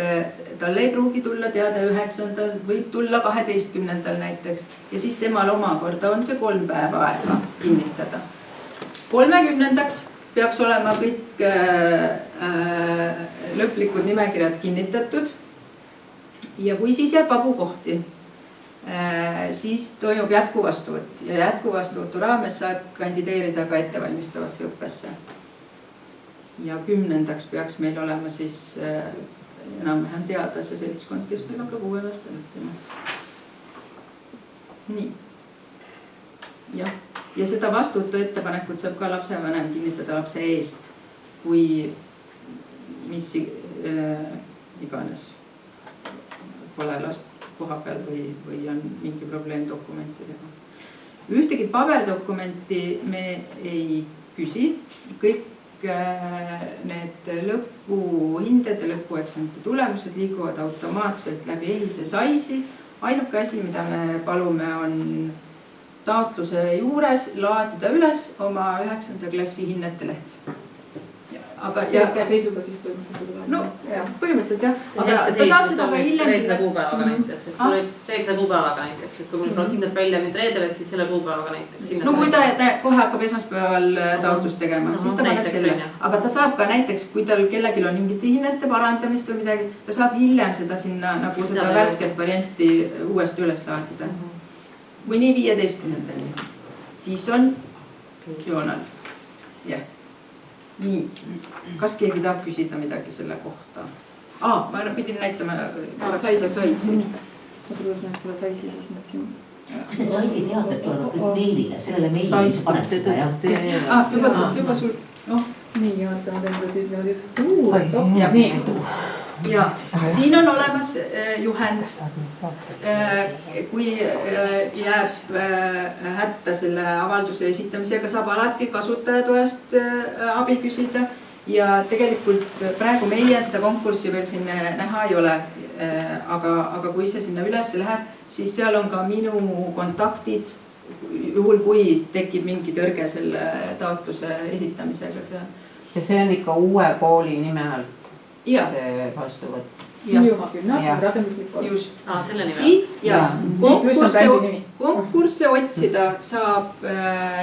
talle ei pruugi tulla teada 9. võib tulla 12. näiteks ja siis temal omakorda on see 3 päeva aega kinnitada. 30. peaks olema kõik lõplikud nimekirjad kinnitatud ja kui siis jääb vabu kohti, siis toimub jätkuvastuvõtt ja jätkuvastuvõtu raames saab kandideerida ka ettevalmistavasse õppesse. ja 10. peaks meil olema siis enam-vähem teada see seltskond, kes meil hakkab uuel aastal õppima. Nii. Jah. Ja seda vastutu ettepanekut saab ka lapsevanem kinnitada lapse eest, kui mis iganes pole last koha peal või on mingi probleem dokumentidega. Ühtegi paberdokumenti me ei küsi, kõik need lõpuhinded ja lõpueksamite tulemused liiguvad automaatselt läbi EHIS-e SAIS-i. Ainuke asi, mida me palume, on taotluse juures laadida üles oma 9. klassi hinnete leht. Aga ja seisuga siis põhimõtteliselt. No põhimõtteliselt jah, aga ta saab seda ka hiljem. Reedle kuupäevaga näiteks, et kui reedle kuupäevaga näiteks, et kui mul tuleb hinded välja nüüd reedel, et siis selle kuupäevaga näiteks. No kui ta kohe hakkab esmaspäeval taotlust tegema, siis ta paneb selle. Aga ta saab ka näiteks, kui tal kellelgi on mingite hinnete parandamist või midagi, ta saab hiljem seda sinna nagu seda värsket varianti uuesti üles laadida. Kuni 15. Siis on joonal. Jah. Nii, kas keegi tahab küsida midagi selle kohta? Ma pidin näitama SAIS-i. Ma tulles me seda SAIS-i siis need siin. Kas need SAIS-i teated tulevad kõik meilile, sellele meilile, mis paned seda, jah? Juba sul, Nii, ma teen ta siit niimoodi suur. Ja siin on olemas juhend. Kui jääb hätta selle avalduse esitamisega, saab alati kasutajatoest abi küsida. Ja tegelikult praegu meie seda konkurssi veel siin näha ei ole. Aga kui see sinna üles läheb, siis seal on ka minu kontaktid, juhul kui tekib mingi tõrge selle taotluse esitamisega seal. Ja see on ikka uue kooli nime alt see vastuvõtt. Hiiumaa gümnaasiumi rakenduslik kool. Just. Selle nime. Konkursse otsida saab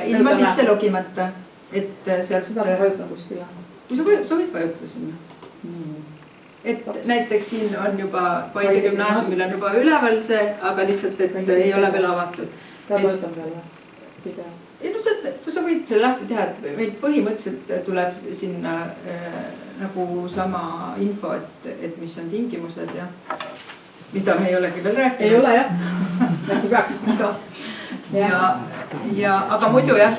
ilma sisse logimata. Et sealt seda vajutan kuskil. Kui sa võid vajutada sinna. Et näiteks siin on juba Paide gümnaasiumil on juba üleval see, aga lihtsalt, et ei ole veel avatud. Ta vajutan peale video. Ei, sa võid selle lahti teha, et meil põhimõtteliselt tuleb sinna nagu sama info, et mis on tingimused ja mis ta me ei olegi veel rääkinud. Ei ole jah, nagu peaks ka. Aga muidu jah,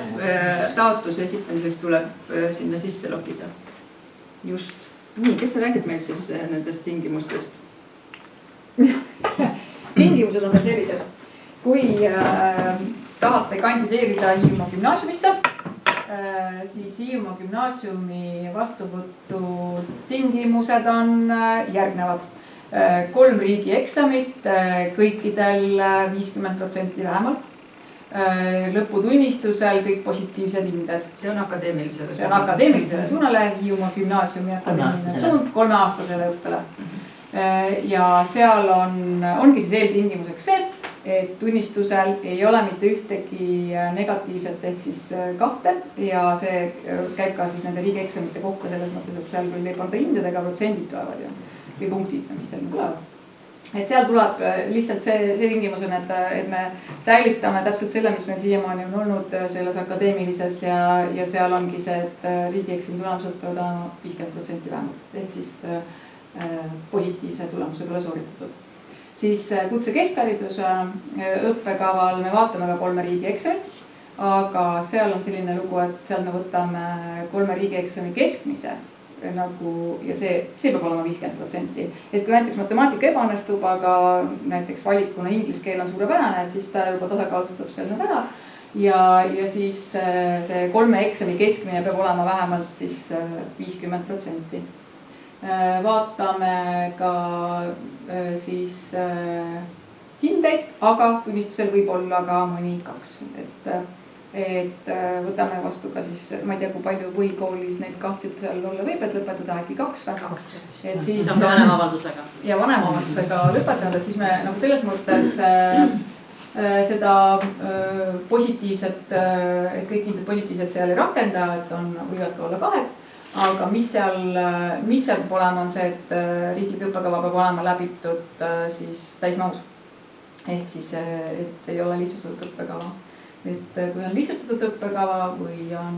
taotluse esitamiseks tuleb sinna sisse logida. Just. Nii, kes räägib meil siis nendest tingimustest? Tingimused on veel sellised. Kui tahate kandideerida Hiiumaa gümnaasiumisse, siis Hiiumaa gümnaasiumi vastuvõtu tingimused on järgnevad. 3 riigieksamit, kõikidel 50% vähemalt. Lõputunnistusel kõik positiivsed hinded. See on akadeemilisele suunale. See on akadeemilisele suunale, Hiiumaa gümnaasiumi akadeemiline suund 3-aastasele õppele. Ja seal ongi siis eeltingimuseks see, et tunnistusel ei ole mitte ühtegi negatiivset ehk siis 2 ja see käib ka siis nende riigieksamite kohta selles mõttes, et seal küll ei panda hindedega, protsendid tulevad ju või punktid, mis seal tulevad. Et seal tuleb lihtsalt see tingimus on, et me säilitame täpselt selle, mis meil siiamaani on olnud selles akadeemilises ja seal ongi see, et riigieksami tulemused peavad olema 50% vähemalt, ehk siis positiivse tulemuse peale sooritatud. Siis kutse keskhariduse õppekaval me vaatame ka 3 riigieksamit, aga seal on selline lugu, et seal me võtame 3 riigieksami keskmise nagu, ja see peab olema 50%. Et kui näiteks matemaatika ebaõnnestub, aga näiteks valikuna inglise keel on suurepärane, siis ta juba tasakaalustab seal need ära. Ja siis see 3 eksami keskmine peab olema vähemalt siis 50%. Vaatame ka siis hindeid, aga tunnistusel võib olla ka mõni 2. Et võtame vastu ka siis, ma ei tea, kui palju põhikoolis neid kahtsid seal olla võib, et lõpetada äkki 2 väga. Et siis on vanemavaldusega. Ja vanemavaldusega lõpetanud, et siis me nagu selles mõttes seda positiivset, et kõik hinded positiivset seal ei rakenda, et võivad ka olla 2. Aga mis seal peab olema on see, et riiklik õppekava peab olema läbitud siis täismahus. Ehk siis, et ei ole lihtsustatud õppekava. Et kui on lihtsustatud õppekava või on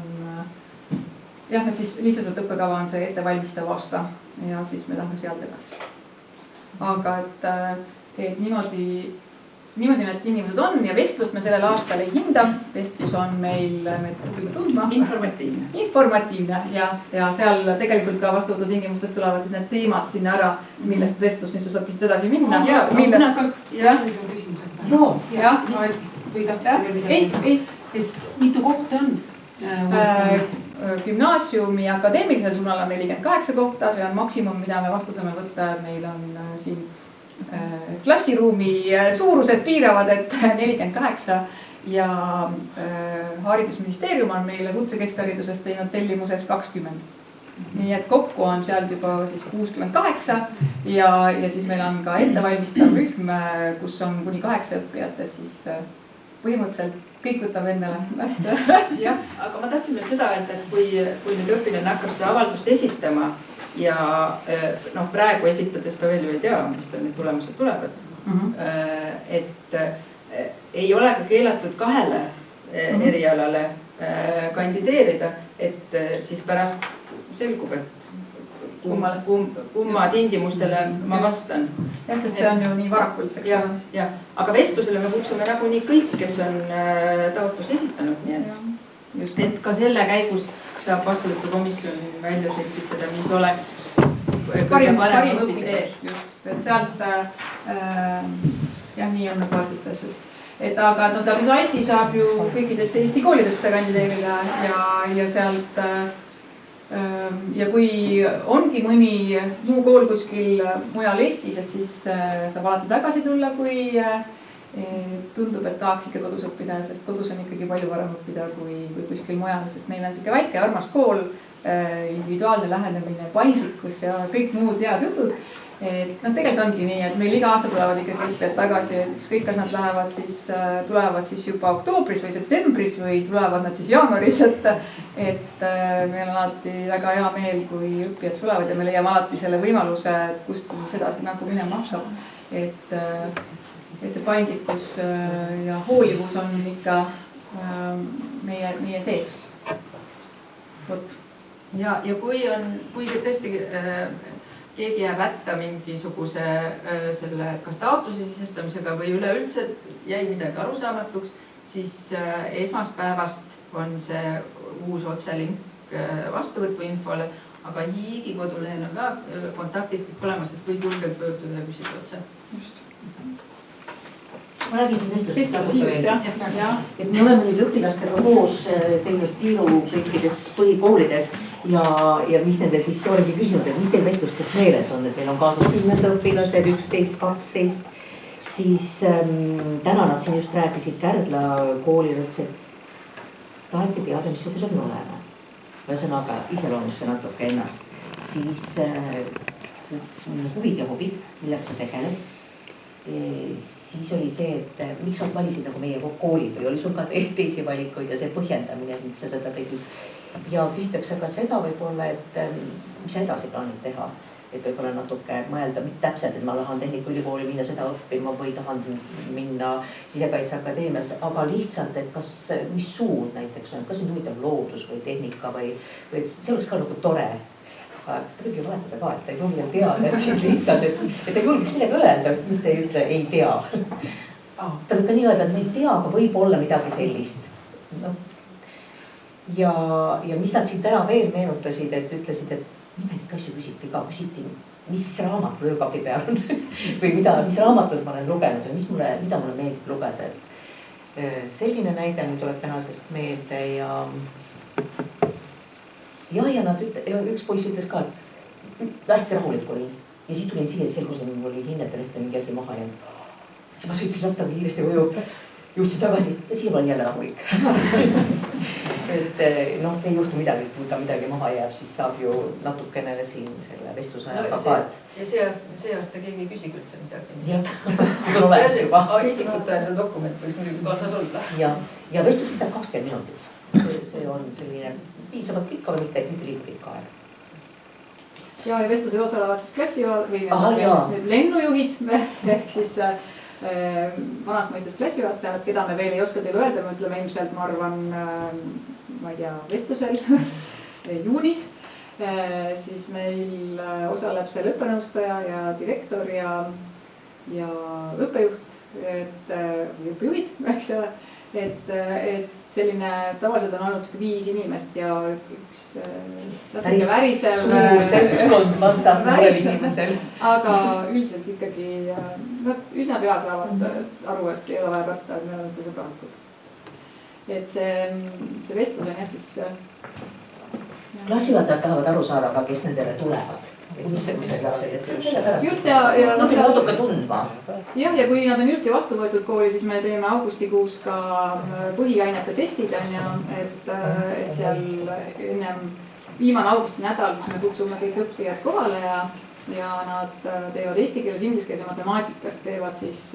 jah, et siis lihtsustatud õppekava on see ettevalmistav aasta ja siis me lähme sealt edasi. Aga et niimoodi need tingimused on ja vestlust me sellel aastal ei hinda. Vestlus on meil tundma. Informatiivne ja seal tegelikult ka vastuvõtu tingimustes tulevad siis need teemad sinna ära, millest vestlus nüüd saab lihtsalt edasi minna. Mitu kohta on? Gümnaasiumi ja akadeemilisel suunal on 48 kohta, see on maksimum, mida me vastu saame võtta. Meil on siin klassiruumi suurused piiravad, et 48 ja haridusministeerium on meile kutsekeskharidusest teinud tellimuseks 20. Nii et kokku on seal juba siis 68 ja siis meil on ka ettevalmistav rühm, kus on kuni 8 õppijat, et siis põhimõtteliselt kõik võtab endale. Jah, aga ma tahtsin veel seda öelda, et kui nüüd õpilane hakkab seda avaldust esitama ja praegu esitades ta veel ju ei tea, mis ta need tulemused tulevad. Et ei ole ka keelatud 2 erialale kandideerida, et siis pärast selgub, et kumma tingimustele ma vastan. Jah, sest see on ju nii varakult. Ja, aga vestlusele me kutsume nagunii kõik, kes on taotluse esitanud, nii et ka selle käigus saab vastuvõtukomisjon välja selgitada, mis oleks parim õpitus. Just, et sealt nii on nagu argitas just. Et aga Tabisaisi saab ju kõikidesse Eesti koolidesse kandideerida ja sealt ja kui ongi mõni muu kool kuskil mujal Eestis, et siis saab alati tagasi tulla, kui tundub, et tahaks ikka kodus õppida, sest kodus on ikkagi palju parem õppida kui kuskil mujal, sest meil on siuke väike armas kool, individuaalne lähenemine, paindlikkus ja kõik muud head jutud. Et tegelikult ongi nii, et meil iga aasta tulevad ikkagi õppijad tagasi, ükskõik kas nad tulevad siis juba oktoobris või septembris või tulevad nad siis jaanuaris, et meil on alati väga hea meel, kui õppijad tulevad ja me leiame alati selle võimaluse, kust siis edasi nagu minema hakkab. Et see paindlikkus ja hoolivus on ikka meie sees. Ja kui tõesti keegi jääb hätta mingisuguse selle kas taotluse sisestamisega või üleüldse jäi midagi arusaamatuks, siis esmaspäevast on see uus otselink vastuvõtvu infole, aga Hiigi kodulehel on ka kontaktid olemas, et kui julgelt pöörduda ja küsida otse. Just. Ma räägin siin vestlustest. Et me oleme nüüd õpilastega koos teinud tiiru kõikides põhikoolides ja mis nende siis olegi küsinud, et mis teil vestlustest meeles on, et meil on kaasas 10 õpilased, 11, 12, siis täna nad siin just rääkisid Kärdla koolil, ütles, et taheti teada, missugused me oleme. Ühesõnaga iseloomuste natuke ennast, siis huvid ja hobid, millega sa tegeled. Siis oli see, et miks sa valisid nagu meie kooli või oli sul ka teisi valikuid ja see põhjendamine, miks sa seda tegid. Ja küsitakse ka seda võib-olla, et mis sa edasi plaanid teha, et võib-olla natuke mõelda, mitte täpselt, et ma tahan Tehnikaülikooli minna seda õppima või tahan minna Sisekaitseakadeemias, aga lihtsalt, et mis suund näiteks on, kas nüüd huvitab loodus või tehnika või see oleks ka nagu tore. Aga ta võib ju valetada ka, et ta ei tohi veel teada, et siis lihtsalt, et ta ei julgeks midagi öelda, mitte ei ütle, ei tea. Ta võib ka nii öelda, et ma ei tea, aga võib olla midagi sellist. Ja mis nad siin täna veel meenutasid, et ütlesid, et nimeid asju küsiti, mis raamat öökapi peal on või mis raamatud ma olen lugenud või mida mulle meeldib lugeda. Selline näide nüüd tuleb tänasest meelde ja nad üks poiss ütles ka, et hästi rahulik olin ja siis tulin siia selgus, et mul oli hinnete lehte mingi asi maha jäänud. Siis ma sõitsin rattaga kiiresti koju, jõudsin tagasi ja siia olen jälle rahulik. Et ei juhtu midagi, kui ta midagi maha jääb, siis saab ju natukene siin selle vestlusajaga ka. Ja see aasta keegi ei küsigi üldse midagi. Jah, olemas juba. Isikut tõendav dokument võiks muidugi kaasas olla. Ja vestlus kestab 20 minutit. See on selline piisavalt pikk, aga mitte liiga pikk aeg. Ja vestlusel osalevad siis klassijuhad või lennujuhid ehk siis vanas mõistes klassijuhatajad, keda me veel ei oska teile öelda, me ütleme ilmselt, ma arvan, ma ei tea, vestlusel juunis. Siis meil osaleb seal õppenõustaja ja direktor ja õppejuht, või õppejuhid, eks ole. Et selline, tavaliselt on olnud 5 inimest ja üks päris suur seltskond vastas noorel inimesel. Aga üldiselt ikkagi nad üsna pea saavad aru, et ei ole vaja karta, et me oleme sõbralikud. Et see vestlus on jah siis... Klassijuhatajad tahavad aru saada ka, kes nendele tulevad. Mis see sellepärast? Just ja natuke tundma. Jah, ja kui nad on just vastu võetud kooli, siis me teeme augustikuus ka põhiainete testid, et seal ennem viimane augusti nädal, siis me kutsume kõik õppijad kohale ja nad teevad eesti keeles, inglise keeles ja matemaatikas teevad siis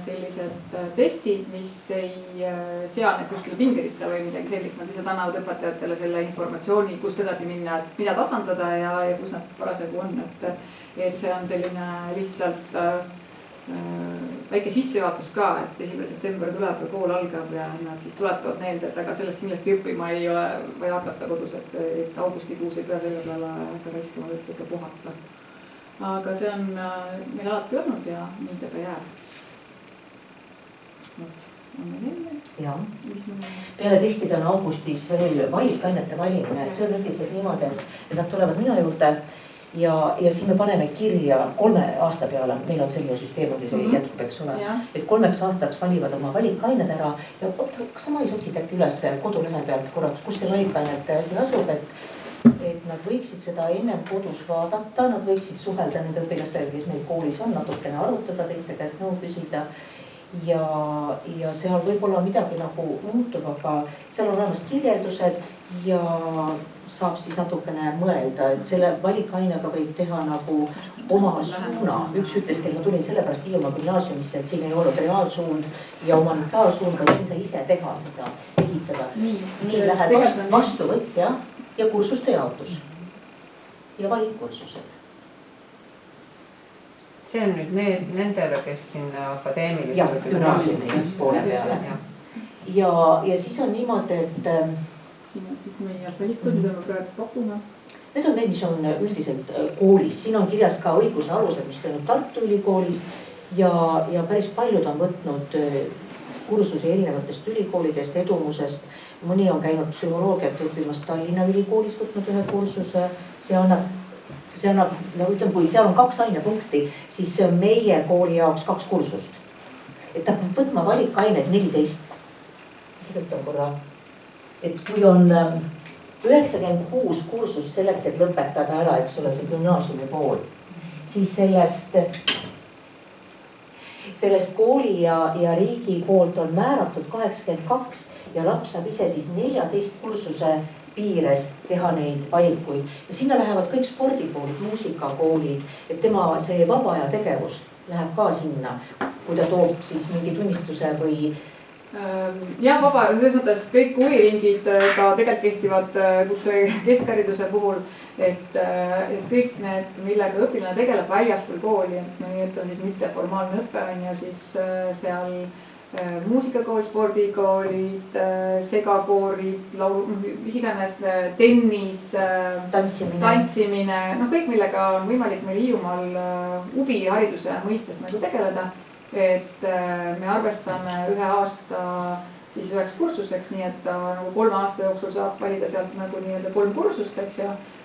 sellised testid, mis ei sea neid kuskile pingeritta või midagi sellist, nad lihtsalt annavad õpetajatele selle informatsiooni, kust edasi minna, et mida tasandada ja kus nad parasjagu on, et see on selline lihtsalt väike sissejuhatus ka, et 1. september tuleb ja kool algab ja nad siis tuletavad meelde, et aga sellest kindlasti õppima ei ole vaja hakata kodus, et augustikuus ei pea selle peale raiskama, et ikka puhata. Aga see on meil alati olnud ja nii ta ka jääb. Ja. Peale testida on augustis veel valikainete valimine, et see on üldiselt niimoodi, et nad tulevad minu juurde ja siis me paneme kirja 3 aasta peale, meil on selline süsteem, et see jätkub, eks ole, et 3 aastaks valivad oma valikained ära ja kas sa mais otsid äkki üles kodulehe pealt korraks, kus see valikainete asi asub, et nad võiksid seda ennem kodus vaadata, nad võiksid suhelda nende õpilastega, kes meil koolis on, natukene arutada, teiste käest nõu küsida. Ja seal võib-olla midagi nagu muutub, aga seal on olemas kirjeldused ja saab siis natukene mõelda, et selle valikainega võib teha nagu oma suuna. Üks ütles, et ma tulin sellepärast Hiiumaa gümnaasiumisse, et siin ei olnud reaalsuund ja humanitaarsuund, vaid siin sai ise teha seda, ehitada. Nii läheb vastuvõtja ja kursuste jaotus ja valikkursused. See on nüüd nendele, kes sinna akadeemilisele gümnaasiumi poole peale. Ja siis on niimoodi, et siin on siis meie valikud, mida me praegu pakume. Need on need, mis on üldiselt koolis. Siin on kirjas ka õiguse alused, mis on Tartu Ülikoolis ja päris paljud on võtnud kursusi erinevatest ülikoolidest, edumusest. Mõni on käinud psühholoogiat õppimas Tallinna Ülikoolis, võtnud ühe kursuse. See annab, no ütleme, kui seal on 2 ainepunkti, siis see on meie kooli jaoks 2 kursust. Et ta peab võtma valikained 14. Kirjutan korra. Et kui on 96 kursust selleks, et lõpetada ära, eks ole, see gümnaasiumi pool, siis sellest kooli ja riigi poolt on määratud 82 ja laps saab ise siis 14 kursuse piires teha neid valikuid ja sinna lähevad kõik spordikoolid, muusikakoolid, et tema see vaba aja tegevus läheb ka sinna, kui ta toob siis mingi tunnistuse või... Jah, vaba, selles mõttes kõik huviringid ka tegelikult kehtivad kutse keskhariduse puhul, et kõik need, millega õpilane tegeleb väljaspool kooli, et need on siis mitteformaalne õpe on ja siis seal muusikakool, spordikoolid, segakoorid, mis iganes, tennis, tantsimine, kõik millega on võimalik meil Hiiumaal huvihariduse mõistes nagu tegeleda. Et me arvestame 1 aasta siis 9 kursuseks, nii et ta nagu 3 aasta jooksul saab valida sealt nagu nii-öelda 3 kursust, eks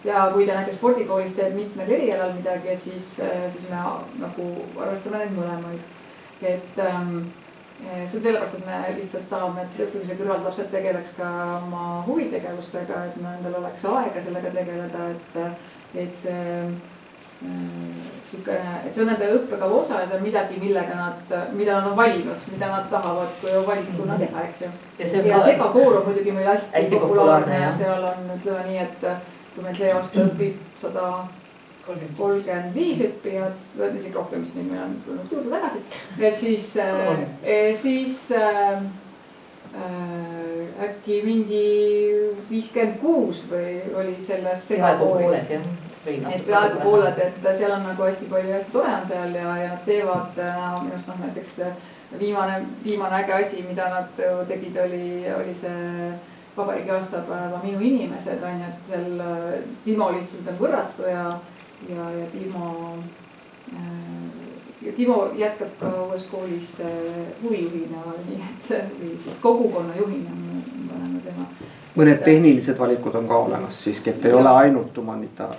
ja kui ta näiteks spordikoolis teeb mitmel erialal midagi, et siis me nagu arvestame neid mõlemaid. Et see on sellepärast, et me lihtsalt tahame, et õppimise kõrvalt lapsed tegeleks ka oma huvitegevustega, et nendel oleks aega sellega tegeleda, et see on nende õppekava osa ja see on midagi, mida nad on valinud, mida nad tahavad valikuna teha, eks ju. Ja segakoor on muidugi meil hästi populaarne ja seal on, ütleme nii, et kui meil see aasta õpib 135 õppijat, isegi rohkem, mis nüüd meil on tulnud juurde tagasi, et siis äkki mingi 56 või oli selles segakooris. Et peaaegu pooled, et seal on nagu hästi palju, hästi tore on seal ja nad teevad minust näiteks viimane äge asi, mida nad tegid, oli see vabariigi aastapäeva Minu inimesed on, et seal Timo lihtsalt on võrratu ja Timo jätkab ka uues koolis huvijuhina, nii et kogukonna juhina paneme tema. Mõned tehnilised valikud on ka olemas siiski, et ei ole ainult humanitaar.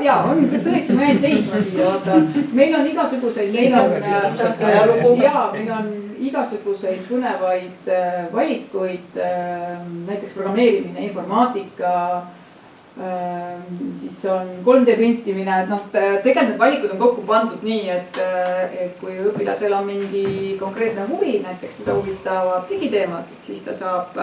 Ja on tõesti, ma jäin seisma siia, vaata. Meil on igasuguseid, meil on igasuguseid põnevaid valikuid, näiteks programmeerimine, informaatika, siis on 3D printimine, et tegelikult need valikud on kokku pandud nii, et kui õpilasel on mingi konkreetne huvi, näiteks teda huvitavad digiteemad, siis ta saab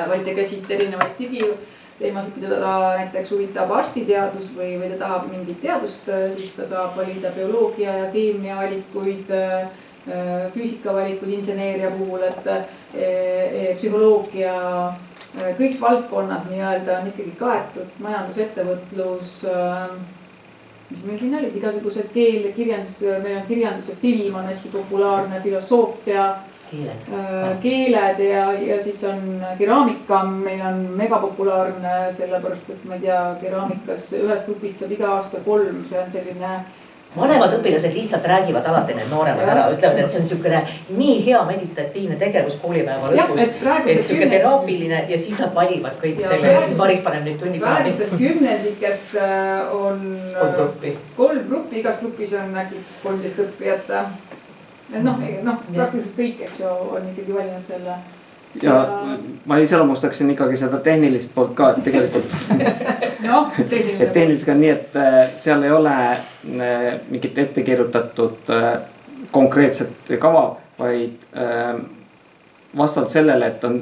valida ka siit erinevaid digiteemasid, kui teda näiteks huvitab arstiteadus või ta tahab mingit teadust, siis ta saab valida bioloogia ja keemia valikuid, füüsika valikuid inseneeria puhul, et psühholoogia, kõik valdkonnad nii-öelda on ikkagi kaetud, majandusettevõtlus, mis meil siin olid, igasugused kirjandus, meil on kirjandus ja film on hästi populaarne, filosoofia, keeled ja siis on keraamika, meil on megapopulaarne, sellepärast et ma ei tea, keraamikas ühest grupist saab iga aasta 3, see on selline. Vanemad õpilased lihtsalt räägivad alati need nooremad ära, ütlevad, et see on niisugune nii hea meditatiivne tegevus koolipäeva lõpus, et niisugune teraapiline ja siis nad valivad kõik selle ja siis Maris paneb neid tunni plaani. Praegusest kümnendikest on 3 gruppi, igas grupis on äkki 13 õppijat. Praktiliselt kõik, eks ju, on ikkagi valinud selle. Ja ma iseloomustaksin ikkagi seda tehnilist poolt ka, et tegelikult tehnilisega on nii, et seal ei ole mingit ettekirjutatud konkreetset kava, vaid vastavalt sellele, et on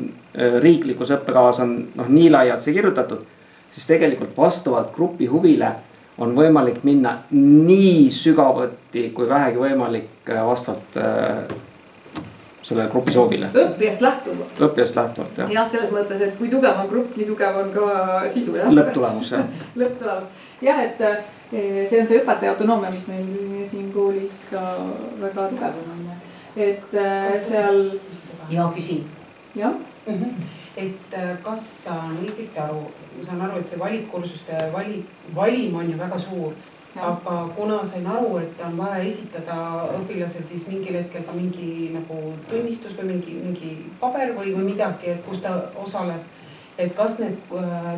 riiklikus õppekavas on nii laialt see kirjutatud, siis tegelikult vastavalt grupi huvile on võimalik minna nii sügavuti kui vähegi võimalik vastavalt selle grupi soovile. Õppijast lähtuvalt, jah. Jah, selles mõttes, et kui tugev on grupp, nii tugev on ka sisu. Lõpptulemus, jah. Lõpptulemus. Jah, et see on see õpetaja autonoomia, mis meil siin koolis ka väga tugev on. Et seal... Ja küsi. Jah. Et kas saan õigesti aru, ma saan aru, et see valikkursuste valim on ju väga suur, aga kuna sain aru, et on vaja esitada õpilasel siis mingil hetkel ka mingi nagu tunnistus või mingi paber või midagi, et kus ta osaleb, et kas need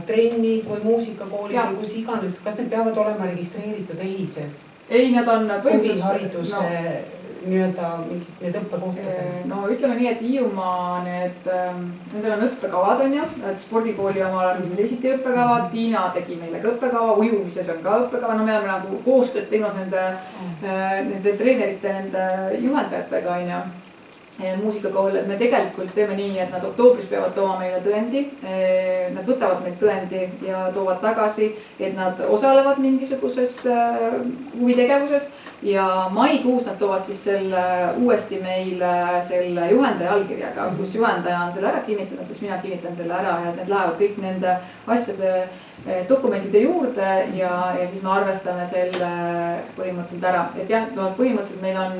trennid või muusikakoolid või kus iganes, kas need peavad olema registreeritud EHIS-es? Ei, need on huvihariduse nii-öelda need õppekohtadele? No ütleme nii, et Hiiumaa nendel on õppekavad on ju, et spordikooli omal on teisiti õppekavad, Tiina tegi meile ka õppekava, ujumises on ka õppekava, me oleme nagu koostööd teinud nende treenerite, nende juhendajatega on ju. Muusikakool, et me tegelikult teeme nii, et nad oktoobris peavad tooma meile tõendi, nad võtavad meilt tõendi ja toovad tagasi, et nad osalevad mingisuguses huvitegevuses ja maikuus nad toovad siis selle uuesti meile selle juhendaja allkirjaga, kus juhendaja on selle ära kinnitanud, siis mina kinnitan selle ära ja need lähevad kõik nende asjade dokumentide juurde ja siis me arvestame selle põhimõtteliselt ära, et jah, põhimõtteliselt meil on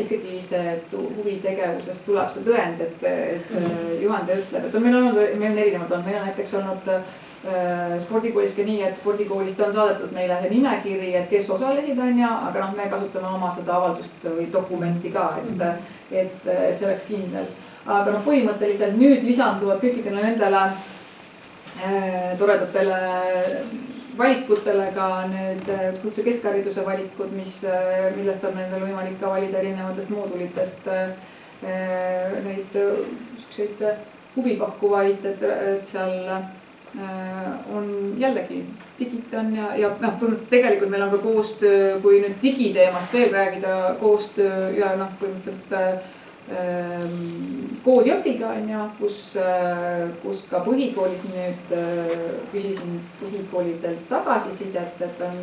ikkagi see huvitegevusest tuleb see tõend, et see juhendaja ütleb, et meil on erinevad olnud, meil on näiteks olnud spordikoolis ka nii, et spordikoolist on saadetud meile see nimekiri, et kes osalesid on ja, aga me kasutame oma seda avaldust või dokumenti ka, et see oleks kindel. Aga põhimõtteliselt nüüd lisanduvad kõikidele nendele toredatele valikutele ka need kutse keskhariduse valikud, millest on meil veel võimalik ka valida erinevatest moodulitest neid huvipakkuvaid, et seal on jällegi digit on ja põhimõtteliselt tegelikult meil on ka koostöö, kui nüüd digiteemast veel räägida, koostöö ja põhimõtteliselt koodiopiga on ju, kus ka põhikoolis nüüd küsisin põhikoolidelt tagasisidet, et on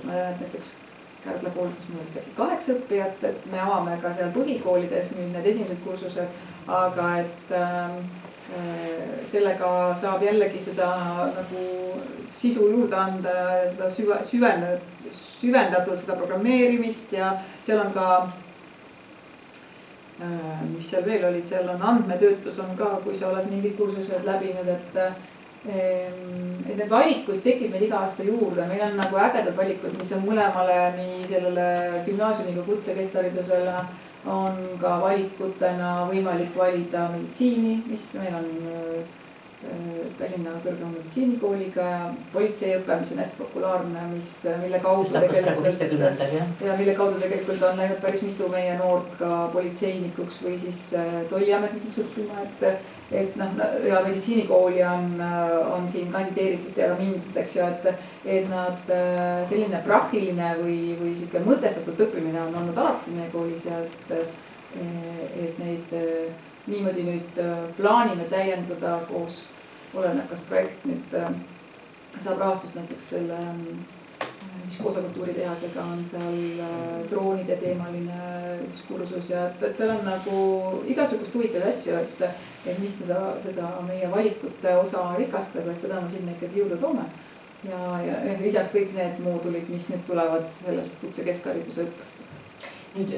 ma tean, et näiteks Kärdla koolides meil oleks äkki 8 õppijat, et me avame ka seal põhikoolides nüüd need esimesed kursused, aga et sellega saab jällegi seda nagu sisu juurde anda ja seda süvendatud seda programmeerimist ja seal on ka mis seal veel olid, seal on andmetöötlus on ka, kui sa oled mingid kursused läbinud, et need valikuid tekib meil iga aasta juurde, meil on nagu ägedad valikud, mis on mõlemale, nii sellele gümnaasiumi kui kutse keskharidusele on ka valikutena võimalik valida meditsiini, mis meil on Tallinna Kõrgema meditsiinikooliga ja politseiõpe, mis on hästi populaarne, mille kaudu tegelikult on läinud päris mitu meie noort ka politseinikuks või siis tolliametnikuks õppima, et noh, ja meditsiinikooli on siin kandideeritud ja mindud, eks ju, et nad selline praktiline või sihuke mõtestatud õppimine on olnud alati meie koolis ja et neid niimoodi nüüd plaanime täiendada koos, oleneb, kas projekt nüüd saab rahastust näiteks selle, mis koosakultuuritehasega on seal droonide teemaline üks kursus ja et seal on nagu igasugust huvitavaid asju, et mis seda meie valikute osa rikastab, et seda me sinna ikkagi juurde toome. Ja lisaks kõik need moodulid, mis nüüd tulevad sellest kutse keskhariduse õppest. Nüüd,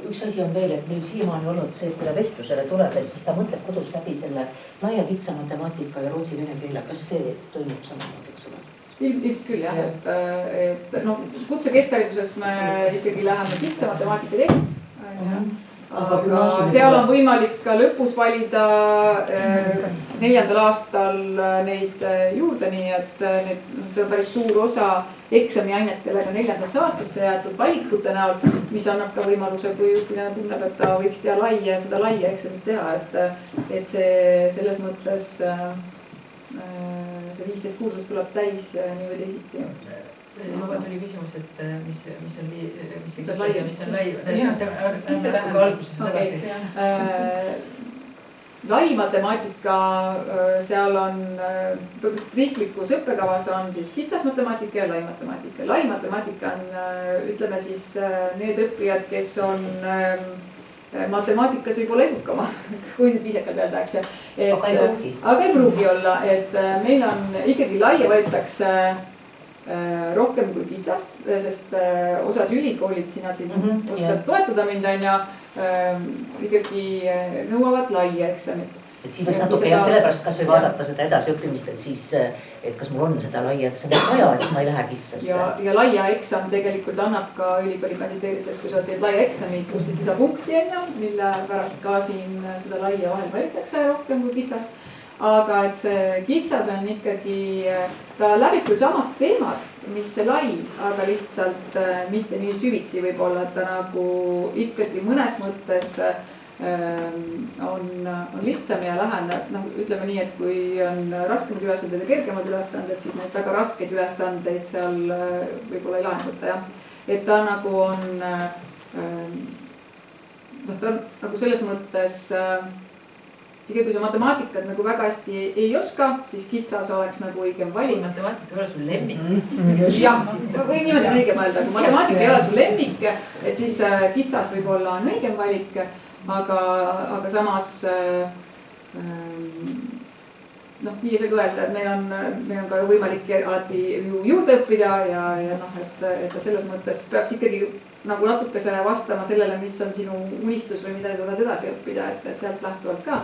üks asi on veel, et meil siiamaani olnud see, et kui ta vestlusele tuleb, et siis ta mõtleb kodus läbi selle laia kitsa matemaatika ja rootsi vene keele. Kas see toimub samamoodi, eks ole? Ilmselt küll jah, et no, kutse keskhariduses me ikkagi läheme kitsa matemaatika teema. Aga seal on võimalik ka lõpus valida 4. aastal neid juurde, nii et see on päris suur osa eksamiainetele ka 4. aastasse jäetud valikute näol, mis annab ka võimaluse, kui õpilane tunneb, et ta võiks teha seda laia eksamit teha, et see selles mõttes see 15 kursust tuleb täis nii või teisiti. Juba tuli küsimus, et mis on kitsa ja mis on lai. Aga alguses edasi. Lai matemaatika, seal on riiklikus õppekavas on siis kitsas matemaatika ja lai matemaatika. Lai matemaatika on, ütleme siis need õppijad, kes on matemaatikas võib-olla edukama, kui nüüd viisekalt öelda, eks ju. Aga ei pruugi olla, et meil on ikkagi laia võetakse rohkem kui kitsast, sest osad ülikoolid sina siin oskad toetada mind on ja ikkagi nõuavad laia eksamit. Et siin võiks natuke jah sellepärast, kas või vaadata seda edasiõppimist, et siis, et kas mul on seda laia eksamit vaja, et siis ma ei lähe kitsasse. Ja laia eksam tegelikult annab ka ülikooli kandideerides, kui sa teed laia eksamit, 16 lisapunkti enne, mille pärast ka siin seda laia vahel valitakse rohkem kui kitsast. Aga et see kitsas on ikkagi, ta läbib küll samad teemad, mis see lai, aga lihtsalt mitte nii süvitsi võib-olla, et ta nagu ikkagi mõnes mõttes on lihtsam ja läheneb, noh ütleme nii, et kui on raskemad ülesanded ja kergemad ülesanded, siis neid väga raskeid ülesandeid seal võib-olla ei lahendata, jah. Et ta nagu on, ta on nagu selles mõttes ikkagi kui sa matemaatikat nagu väga hästi ei oska, siis kitsas oleks nagu õigem valik. Matemaatika ei ole sul lemmik. Jah, või niimoodi on õige mõelda, kui matemaatika ei ole sul lemmik, et siis kitsas võib-olla on õigem valik, aga samas noh, nii ei saa öelda, et meil on ka võimalik alati juurde õppida ja noh, et ta selles mõttes peaks ikkagi nagu natukese vastama sellele, mis on sinu unistus või mida sa tahad edasi õppida, et sealt lähtuvalt ka.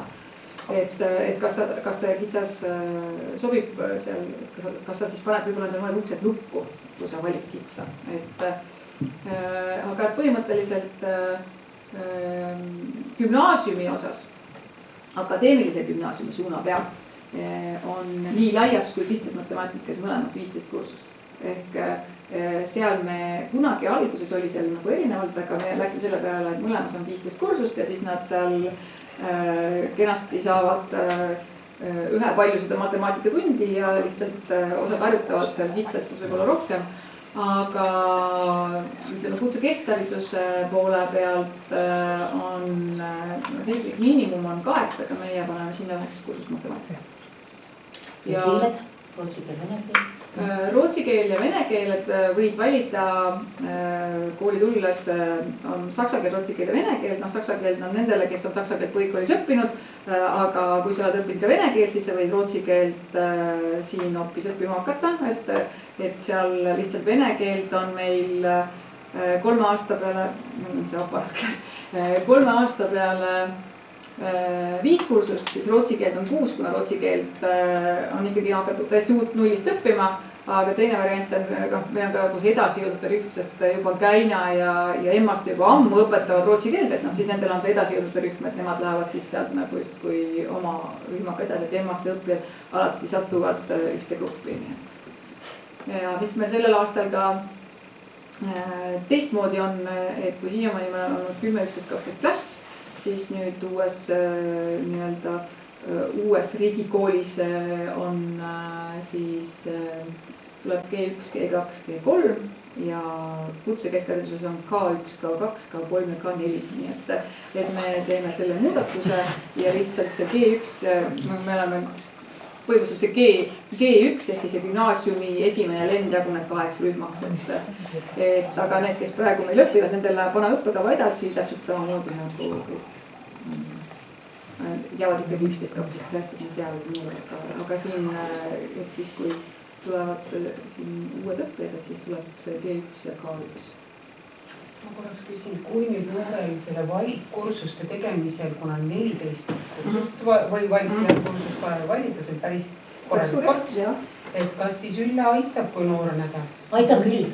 Et kas see kitsas sobib seal, kas sa siis paned võib-olla mõned uksed lukku, kui sa valid kitsa. Aga põhimõtteliselt gümnaasiumi osas, akadeemilise gümnaasiumi suuna peal on nii laias kui kitsas matemaatikas mõlemas 15 kursust. Ehk seal me kunagi alguses oli seal nagu erinevalt, aga me läksime selle peale, et mõlemas on 15 kursust ja siis nad seal kenasti saavad ühe palju seda matemaatikatundi ja lihtsalt osad harjutavad seal kitsas siis võib-olla rohkem. Aga ütleme, kutse keskhariduse poole pealt on riiklik miinimum on 8, aga meie paneme sinna 9 kursust matemaatika. Ja keeled, rootsi keel, vene keel? Rootsi keel ja vene keeled võid valida kooli tulles on saksa keel, rootsi keel ja vene keel. No saksa keel on nendele, kes on saksa keelt põhikoolis õppinud, aga kui sa oled õppinud ka vene keel, siis sa võid rootsi keelt siin hoopis õppima hakata, et seal lihtsalt vene keelt on meil 3 aasta peale, mul on see aparaat käes, 3 aasta peale 5 kursust, siis rootsi keelt on 6, kuna rootsi keelt on ikkagi hakatud täiesti uut nullist õppima. Aga teine variant on, meil on ka kus edasijõudvate rühm, sest juba Käina ja Emmaste juba ammu õpetavad rootsi keelt, et siis nendel on see edasijõudvate rühm, et nemad lähevad siis sealt nagu justkui oma rühmaga edasi, et Emmaste õppijad alati satuvad ühte gruppi. Ja mis me sellel aastal ka teistmoodi on, et kui siiamaani me oleme olnud 10, 11, 12 klass, siis nüüd uues riigikoolis on siis tuleb G1, G2, G3 ja kutsekeskhariduses on K1, K2, K3 ja K4. Nii et me teeme selle muudatuse ja lihtsalt see G1, me oleme põhimõtteliselt see G1 ehk see gümnaasiumi esimene lend jaguneb 8 rühmaks. Aga need, kes praegu meil õpivad, nendel läheb vana õppekava edasi täpselt samamoodi nagu jäävad ikkagi 11-12 klassid seal. Aga siin, et siis kui tulevad siin uued õppijad, et siis tuleb see G1 ja K1. Ma korraks küsin, kui nüüd noorel selle valikkursuste tegemisel, kuna 14 kursust või kursust vaja valida, see päris korralik kots, et kas siis Ülle aitab, kui noor on hädas? Aitab küll.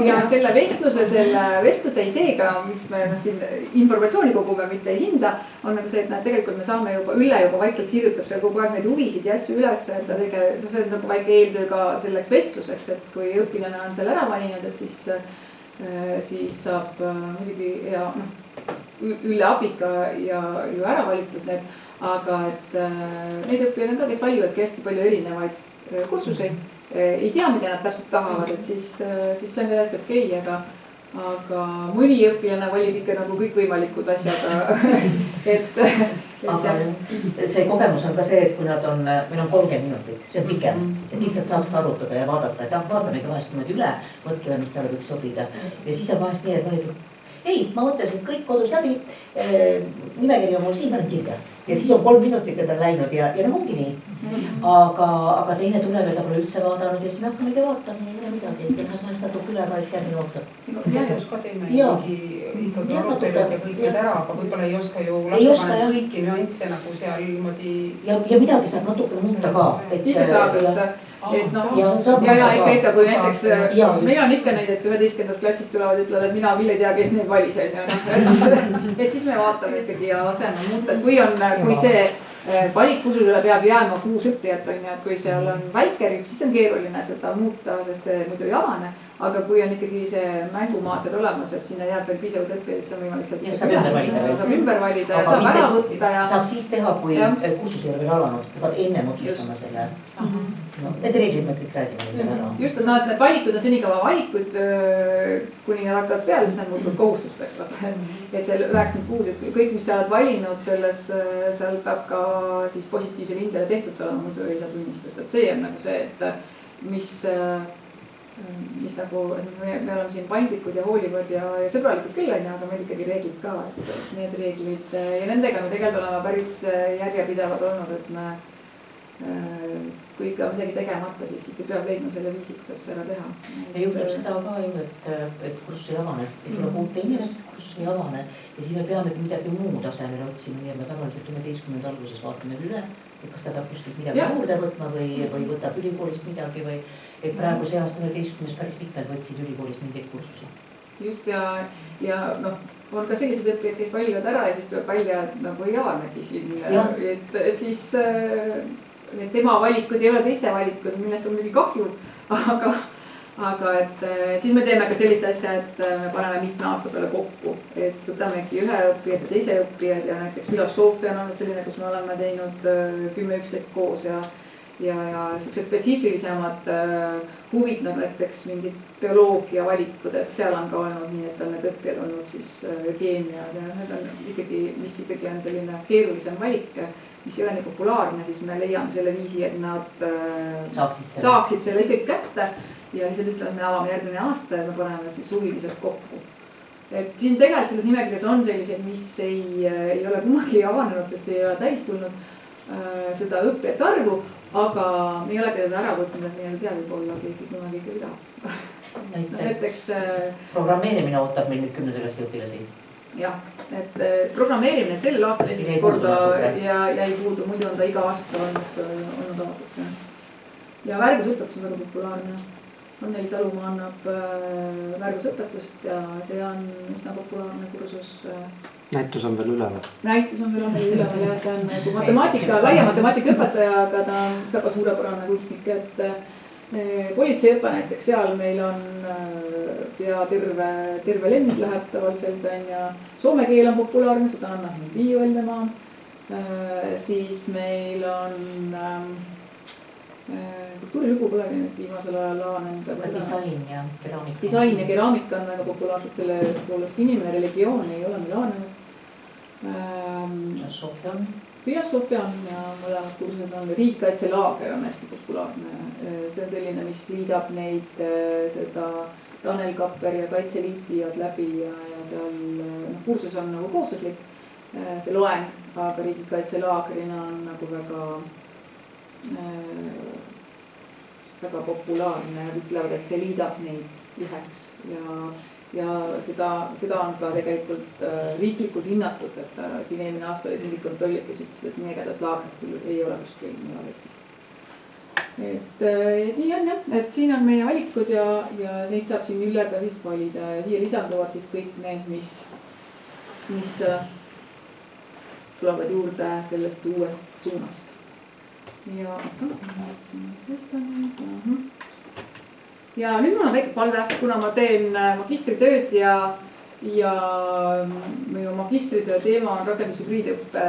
Ja selle vestluse ideega, miks me siin informatsiooni kogume, mitte ei hinda, on nagu see, et tegelikult me saame juba, Ülle juba vaikselt kirjutab seal kogu aeg neid huvisid ja asju üles, et ta see on nagu väike eeltöö ka selleks vestluseks, et kui õpilane on seal ära valinud, et siis saab muidugi ja Ülle abiga ja ju ära valitud need, aga et neid õppijaid on ka, kes valivadki hästi palju erinevaid kursuseid, ei tea, mida nad täpselt tahavad, et siis see on täiesti okei, aga mõni õppijana valib ikka nagu kõikvõimalikud asjad, aga see kogemus on ka see, et kui nad on, meil on 30 minutit, see on pikem, et lihtsalt saab seda arutada ja vaadata, et vaatamegi vahest niimoodi üle, mõtleme, mis talle võiks sobida ja siis on vahest nii, et mõni ütleb, ei, ma mõtlesin kõik kodus läbi, nimekiri on mul siin, panen kirja ja siis on 3 minutit, et on läinud ja ongi nii. Aga teine tuleb ja ta pole üldse vaadanud ja siis me hakkamegi vaatama ja midagi, et vahest natuke üle ka, et järgmine ootab. Järjus ka teeme ikkagi arutelud ja kõik need ära, aga võib-olla ei oska ju lapsevanem kõiki nüansse nagu seal niimoodi. Ja midagi saab natuke muuta ka. Ikka saab, ja ikka, kui näiteks meil on ikka neid, et 11. klassist tulevad, ütlevad, et mina küll ei tea, kes need valis. Et siis me vaatame ikkagi ja laseme muuta, et kui see valikkursusele peab jääma 6 õppijat, et kui seal on väike rühm, siis on keeruline seda muuta, sest see muidu ei avane. Aga kui on ikkagi see mängumaa seal olemas, et sinna jääb veel piisavalt õppijaid, siis on võimalik saab ümber valida ja saab ära võtta. Saab siis teha, kui kursus ei ole veel alanud, ta peab ennem otsustama selle. Need reeglid me kõik räägime ära. Just, et need valikud on senikaua valikud, kuni nad hakkavad peale, siis nad muutuvad kohustusteks. Et see 96, et kõik, mis sa oled valinud, seal peab ka siis positiivsele hindele tehtud olema, muidu ei saa tunnistust. Et see on nagu see, et mis nagu, me oleme siin paindlikud ja hoolivad ja sõbralikud küll, aga meil ikkagi reeglid ka, et need reeglid ja nendega me tegelikult oleme päris järjepidevad olnud, et me kui ikka midagi tegemata, siis ikka peab leidma selle viisi, kuidas seda teha. Ja juhtub seda ka ju, et kursus ei avane, et tuleb uute inimest, kursus ei avane ja siis me peamegi midagi muud asemel otsima, nii et me tavaliselt 11. alguses vaatame üle, et kas ta peab kuskilt midagi juurde võtma või võtab ülikoolist midagi või et praegu see aasta 11. päris mitmed võtsid ülikoolist mingeid kursusi. Just ja on ka sellised õppijad, kes valivad ära ja siis tuleb välja, et nagu ei avanegi siin, et siis tema valikud ei ole teiste valikud, millest on muidugi kahju, aga et siis me teeme ka sellist asja, et me paneme mitme aasta peale kokku, et võtamegi ühe õppijad ja teise õppijad ja näiteks filosoofia on olnud selline, kus me oleme teinud 10-11 koos ja sellised spetsiifilisemad huvid, nagu näiteks mingid bioloogia valikud, et seal on ka olnud nii, et on need õppijad olnud siis keemiad ja need on ikkagi, mis ikkagi on selline keerulisem valik, mis ei ole nii populaarne, siis me leiame selle viisi, et nad saaksid selle ikkagi kätte ja lihtsalt ütlevad, et me avame järgmine aasta ja me paneme siis huvilised kokku. Et siin tegelikult selles nimekirjas on sellised, mis ei ole kunagi avanenud, sest ei ole täis tulnud seda õppijate arvu, aga me ei ole teda ära võtnud, et meil ei tea võib-olla keegi kunagi ikka mida. Näiteks programmeerimine ootab meil nüüd 10. klassi õpilasi. jah, et programmeerimine sellel aastal esimest korda jäi puudu, muidu on ta iga aasta olnud avatud. Ja väärgusõpetus on väga populaarne. Anneli Salumaa annab väärgusõpetust ja see on üsna populaarne kursus. Näitus on veel üleval. Näitus on veel üleval ja ta on nagu matemaatika, laia matemaatika õpetaja, aga ta on väga suurepärane kunstnik, et politseiõpe näiteks seal meil on pea terve lend läheb tavaliselt ja soome keel on populaarne, seda annab nüüd Viiu Eldemaa. Siis meil on kultuurilugu polegi nüüd viimasel ajal laanenud. Disain ja keraamika. Disain ja keraamika on väga populaarsed selle poolest. Inimene religioon ei ole meil laanenud. Filosoofia on ja mõlemad kursused on. Riigikaitselaager on hästi populaarne. See on selline, mis liidab neid seda Tanel Kapper ja Kaitseliit viivad läbi ja seal kursus on nagu kohustuslik. See loeng, aga riigikaitselaagrina on nagu väga populaarne, ütlevad, et see liidab neid üheks ja seda on ka tegelikult riiklikult hinnatud, et siin eelmine aasta oli Riigikontrollid, kes ütlesid, et nii ägedat laagrit ei ole kuskil mujal Eestis. Et nii on jah, et siin on meie valikud ja neid saab siin üllega siis valida ja siia lisanduvad siis kõik need, mis tulevad juurde sellest uuest suunast. Ja nüüd mul on väike palve, kuna ma teen magistritööd ja minu magistritöö teema on rakendushübriidõppe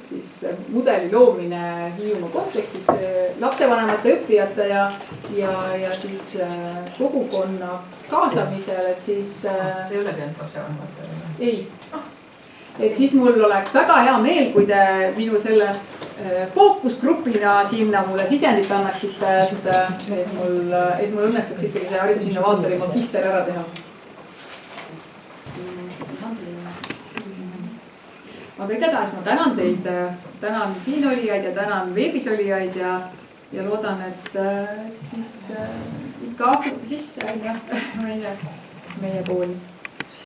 siis mudeli loomine Hiiumaa kontekstis lapsevanemate õppijate ja siis kogukonna kaasamisel, et siis see ei olegi ainult lapsevanemate? Ei. Et siis mul oleks väga hea meel, kui te minu selle fookusgrupina sinna mulle sisendit annaksite, et mul õnnestuks ikkagi see haridusinnovaatori magister ära teha. Aga igatahes ma tänan teid, tänan siin olijaid ja tänan veebis olijaid ja loodan, et siis ikka aastate sisse meie kooli.